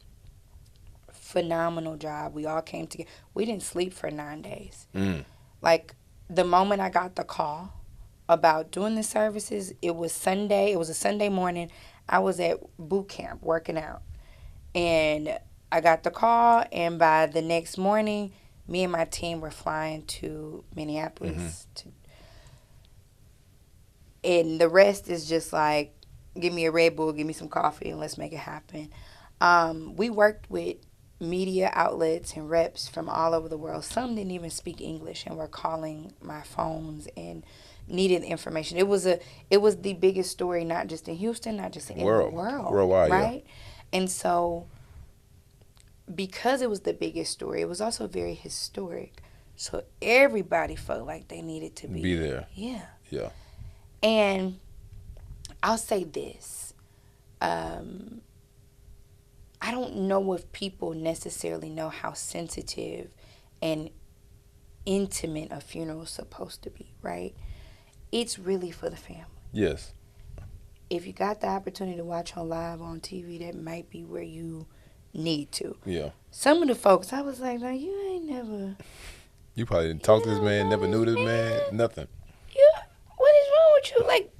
Phenomenal job. We all came together. We didn't sleep for 9 days. Like, the moment I got the call about doing the services, it was Sunday. It was a Sunday morning. I was at boot camp working out. And I got the call, and by the next morning, me and my team were flying to Minneapolis. And the rest is just like, give me a Red Bull, give me some coffee, and let's make it happen. We worked with media outlets and reps from all over the world. Some didn't even speak English and were calling my phones and needed information. It was the biggest story, not just in Houston, not just in the world, worldwide, right? Yeah. And so, because it was the biggest story, it was also very historic. So everybody felt like they needed to be there. Yeah. Yeah. And I'll say this. I don't know if people necessarily know how sensitive and intimate a funeral is supposed to be, right? It's really for the family. Yes. If you got the opportunity to watch on live on TV, that might be where you need to. Yeah. Some of the folks, I was like, no, you ain't never. You probably didn't talk to this man, never knew this man, nothing. What is wrong with you? Like,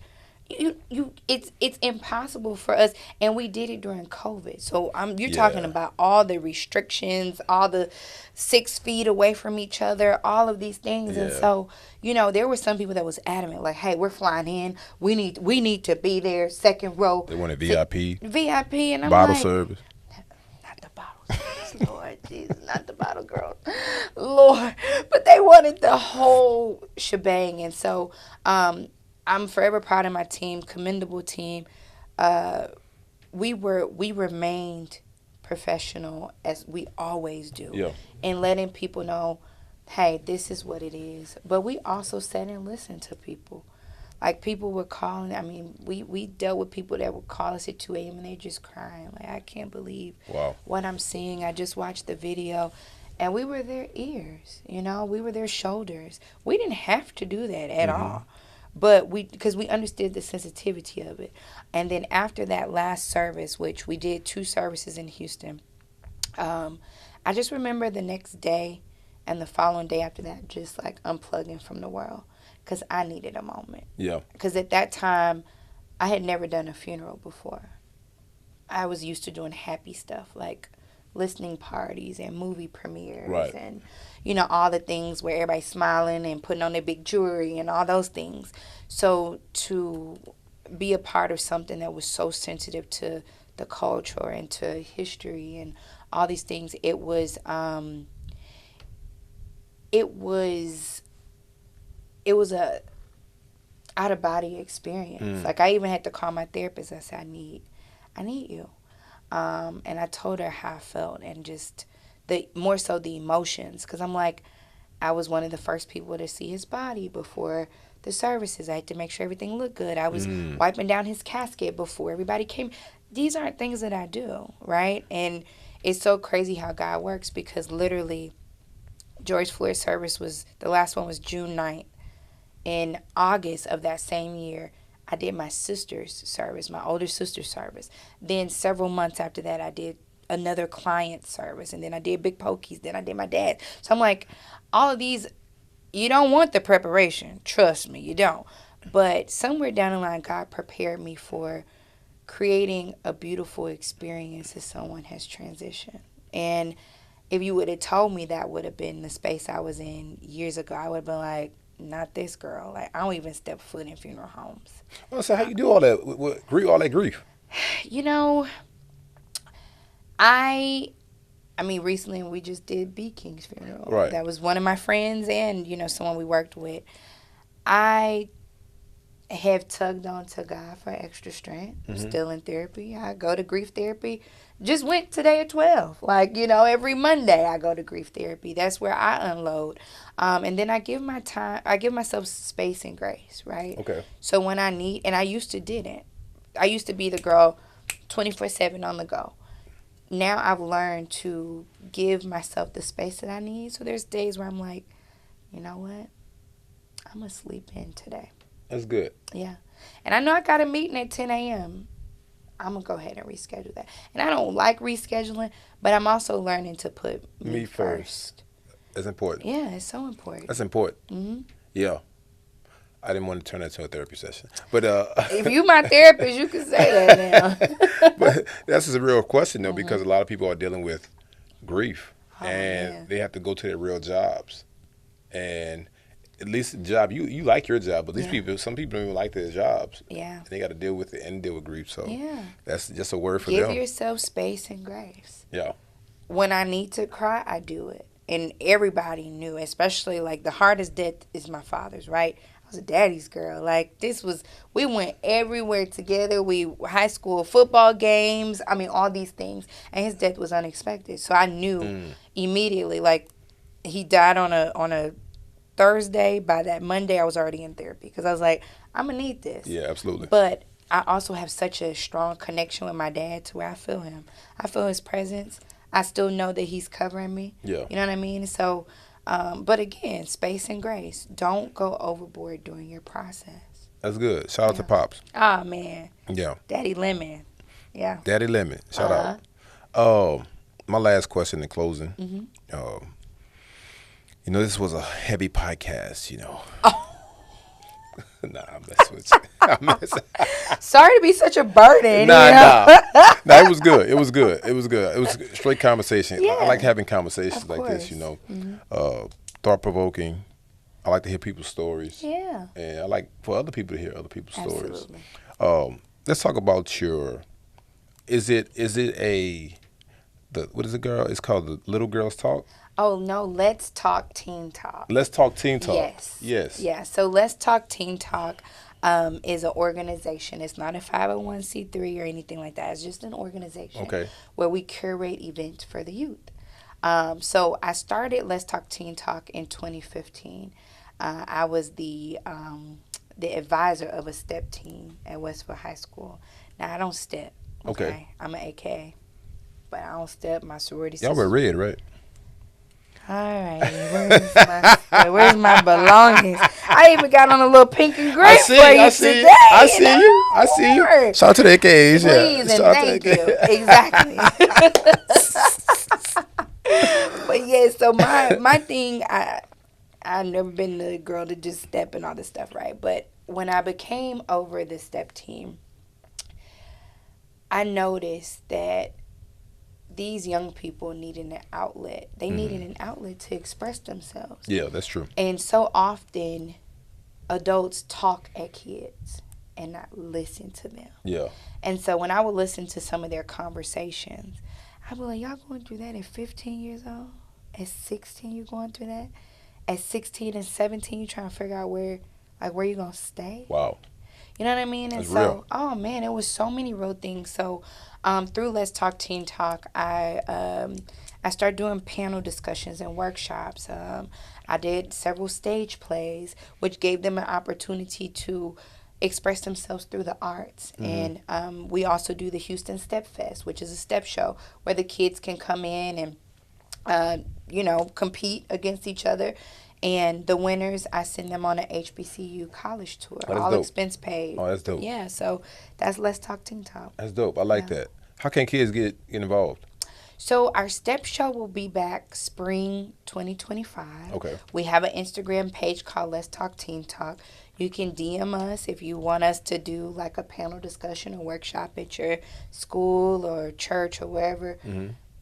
it's impossible for us, and we did it during COVID. So you're talking about all the restrictions, all the 6 feet away from each other, all of these things. And so, there were some people that was adamant, like, hey, we're flying in, we need to be there, second row. They wanted VIP, and I'm bottle like, service. Not the bottle service, Lord Jesus, not the bottle girl, Lord. But they wanted the whole shebang, and so I'm forever proud of my team, commendable team. We remained professional as we always do. Yeah. And letting people know, hey, this is what it is. But we also sat and listened to people. Like, people were calling. I mean, we dealt with people that would call us at 2 a.m. and they're just crying. Like, I can't believe what I'm seeing. I just watched the video. And we were their ears, we were their shoulders. We didn't have to do that at all. But because we understood the sensitivity of it. And then after that last service, which we did 2 services in Houston, I just remember the next day and the following day after that, just like unplugging from the world, because I needed a moment. Yeah. Because at that time, I had never done a funeral before. I was used to doing happy stuff, like listening parties and movie premieres and all the things where everybody's smiling and putting on their big jewelry and all those things. So to be a part of something that was so sensitive to the culture and to history and all these things, it was a out of body experience. Like, I even had to call my therapist. I said, I need you. And I told her how I felt and just more so the emotions, because I'm like, I was one of the first people to see his body before the services. I had to make sure everything looked good. I was wiping down his casket before everybody came. These aren't things that I do, right? And it's so crazy how God works, because literally George Floyd's service the last one was June 9th. In August of that same year, I did my sister's service, my older sister's service. Then several months after that, I did another client service. And then I did Big Pokey's. Then I did my dad. So I'm like, all of these, you don't want the preparation. Trust me, you don't. But somewhere down the line, God prepared me for creating a beautiful experience as someone has transitioned. And if you would have told me that would have been the space I was in years ago, I would have been like, not this girl. Like, I don't even step foot in funeral homes. Well, so how you do all that? All that grief? I mean, recently we just did B King's funeral. Right. That was one of my friends and, someone we worked with. I have tugged on to God for extra strength. I'm still in therapy. I go to grief therapy. Just went today at 12. Like, every Monday I go to grief therapy. That's where I unload. And then I give myself space and grace, right? Okay. So when I need, and I used to didn't. I used to be the girl 24/7 on the go. Now I've learned to give myself the space that I need. So there's days where I'm like, you know what? I'm going to sleep in today. That's good. Yeah. And I know I got a meeting at 10 a.m. I'm going to go ahead and reschedule that. And I don't like rescheduling, but I'm also learning to put me first. That's important. Yeah, it's so important. That's important. Mm-hmm. Yeah. I didn't want to turn that into a therapy session. But if you my therapist, you can say that now. But that's just a real question, though, because a lot of people are dealing with grief. And they have to go to their real jobs. And at least the job, you like your job, but these people, some people don't even like their jobs. Yeah. And they got to deal with it and deal with grief. So yeah, that's just a word for them. Give yourself space and grace. Yeah. when I need to cry, I do it. And everybody knew, especially like the hardest death is my father's, right? I was a daddy's girl. Like we went everywhere together. We high school football games. I mean, all these things. And his death was unexpected. So I knew immediately, like he died on a Thursday. By that Monday, I was already in therapy because I was like, I'm going to need this. Yeah, absolutely. But I also have such a strong connection with my dad to where I feel him. I feel his presence. I still know that he's covering me. Yeah. You know what I mean? So, but again, space and grace. Don't go overboard during your process. That's good. Shout out to Pops. Oh, man. Yeah. Daddy Lemon. Yeah. Daddy Lemon. Shout out. My last question in closing. You know, this was a heavy podcast, you know. Oh. Nah, I'm messing with you. Sorry to be such a burden. Nah, it was good. It was good. It was good. It was straight conversation. Yeah. I like having conversations like this, you know. Mm-hmm. Thought-provoking. I like to hear people's stories. Yeah. And I like for other people to hear other people's stories. Absolutely. Let's talk about is it what is it, girl? It's called the Little Girls Talk? Oh, no, Let's Talk Teen Talk. Let's Talk Teen Talk. Yes. Yeah, so Let's Talk Teen Talk is an organization. It's not a 501c3 or anything like that. It's just an organization where we curate events for the youth. So I started Let's Talk Teen Talk in 2015. I was the advisor of a step team at Westwood High School. Now, I don't step. Okay. I'm an AKA, but I don't step. My sorority sister. Y'all wear red, right? All right, where's my belongings? I even got on a little pink and gray for you today. I see you. Shout out to the AKAs. Please and thank you. Exactly. But yeah, so my thing, I've never been the girl to just step and all this stuff, right? But when I became over the step team, I noticed that these young people needed an outlet. They needed an outlet to express themselves. Yeah, that's true. And so often, adults talk at kids and not listen to them. Yeah. And so when I would listen to some of their conversations, I'd be like, y'all going through that at 15 years old? At 16, you going through that? At 16 and 17, you trying to figure out where you going to stay? Wow. You know what I mean? And that's so, real. Oh man, it was so many real things. So, through Let's Talk Teen Talk, I started doing panel discussions and workshops. I did several stage plays, which gave them an opportunity to express themselves through the arts. And we also do the Houston Step Fest, which is a step show where the kids can come in and compete against each other. And the winners, I send them on an HBCU college tour, all dope. Expense paid. Oh, that's dope. Yeah, so that's Let's Talk Teen Talk. That's dope. I like that. How can kids get involved? So our step show will be back spring 2025. Okay. We have an Instagram page called Let's Talk Teen Talk. You can DM us if you want us to do like a panel discussion or workshop at your school or church or wherever.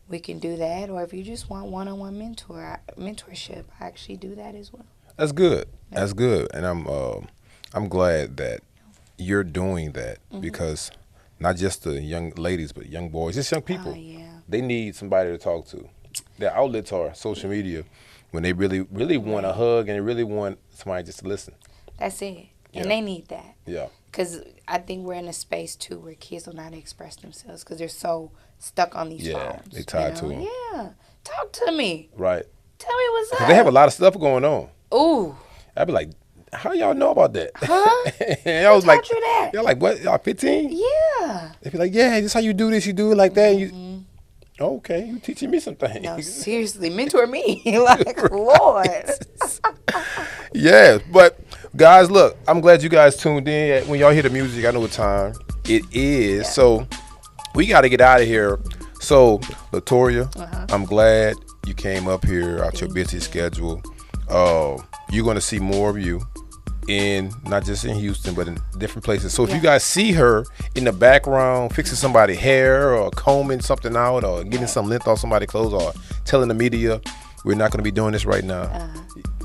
We can do that, or if you just want one-on-one mentorship, I actually do that as well. That's good. Yeah. That's good, and I'm glad that you're doing that because not just the young ladies, but young boys, just young people. They need somebody to talk to. Their outlets are social media when they really want a hug and they really want somebody just to listen. That's it, and they need that. Yeah. Because I think we're in a space too where kids don't know how to express themselves because they're so stuck on these phones. They tied to them. Yeah. Talk to me. Right. Tell me what's up. They have a lot of stuff going on. Ooh. I'd be like, how y'all know about that? Huh? And I was like, you that? Y'all like, what? Y'all 15? Yeah. They'd be like, yeah, this how you do this. You do it like that. And okay, you teaching me some things. No, seriously, mentor me. Like, Lord. Yeah, but guys, look, I'm glad you guys tuned in. When y'all hear the music, I know what time it is. Yeah. So we got to get out of here. So, Latorria, I'm glad you came up here out your busy schedule. You're going to see more of you not just in Houston, but in different places. So if you guys see her in the background fixing somebody's hair or combing something out or getting some lint off somebody's clothes or telling the media, we're not going to be doing this right now.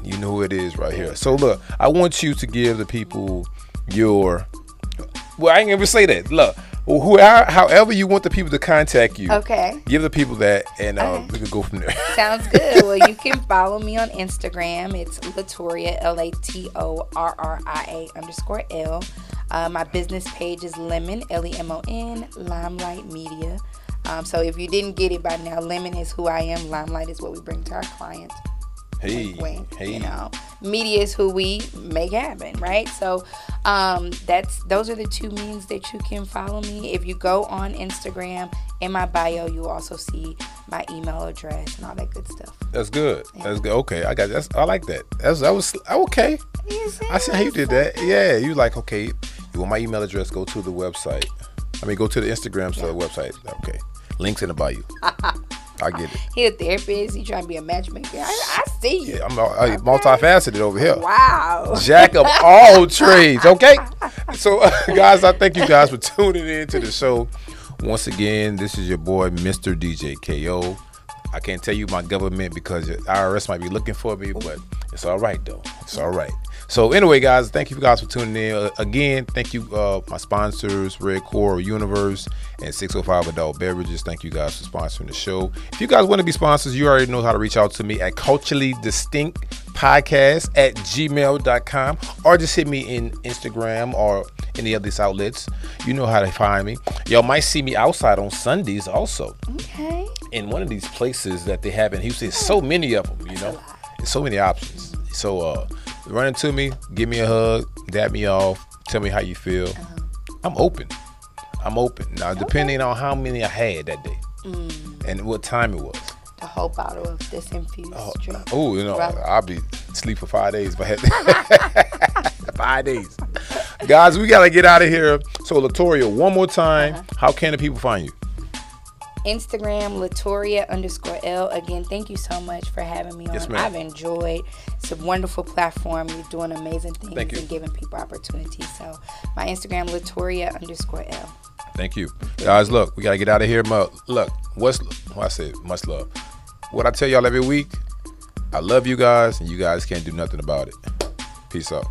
You know who it is right here. So look, I want you to give the people I ain't gonna say that. Look, However you want the people to contact you. Okay. Give the people that, and Okay. we could go from there. Sounds good. Well, you can follow me on Instagram. It's Latorria, LATORRIA_L. My business page is Lemon, LEMON, Limelight Media. So if you didn't get it by now, Lemon is who I am. Limelight is what we bring to our clients. Hey, Wink, hey. You know, media is who we make happen, right? So those are the two means that you can follow me. If you go on Instagram, in my bio, you'll also see my email address and all that good stuff. That's good. Yeah. That's good. Okay, I got that. I like that. That was okay. I see how you did that. Yeah, you like, okay, you want my email address, go to the website. Go to the Instagram website. Okay, links in the bio. I get it. He a therapist. He trying to be a matchmaker. I see you. Yeah, I'm multifaceted over here. Wow. Jack of all trades. Okay. So, guys, I thank you guys for tuning in to the show. Once again, this is your boy, Mr. DJ KO. I can't tell you my government because the IRS might be looking for me, but it's all right, though. It's all right. So anyway, guys, thank you guys for tuning in. Again, thank you, my sponsors, Red Core Universe and 605 Adult Beverages. Thank you guys for sponsoring the show. If you guys want to be sponsors, you already know how to reach out to me at culturallydistinct@gmail.com, or just hit me in Instagram or any of these outlets. You know how to find me. Y'all might see me outside on Sundays also. Okay. In one of these places that they have in Houston. There's so many of them, you know. There's so many options. So run into me, give me a hug, dap me off, tell me how you feel. I'm open. Now, depending on how many I had that day and what time it was. The whole bottle of this infused drink. Oh, you know, I'll be asleep for 5 days if I had 5 days. Guys, we got to get out of here. So, Latorria, one more time, how can the people find you? Instagram, Latorria_L. Again, thank you so much for having me on. Yes, ma'am. I've enjoyed. It's a wonderful platform. You're doing amazing things and giving people opportunities. So my Instagram, Latorria_L. Thank you. Guys, look, we got to get out of here. Look, I said much love. What I tell y'all every week, I love you guys, and you guys can't do nothing about it. Peace out.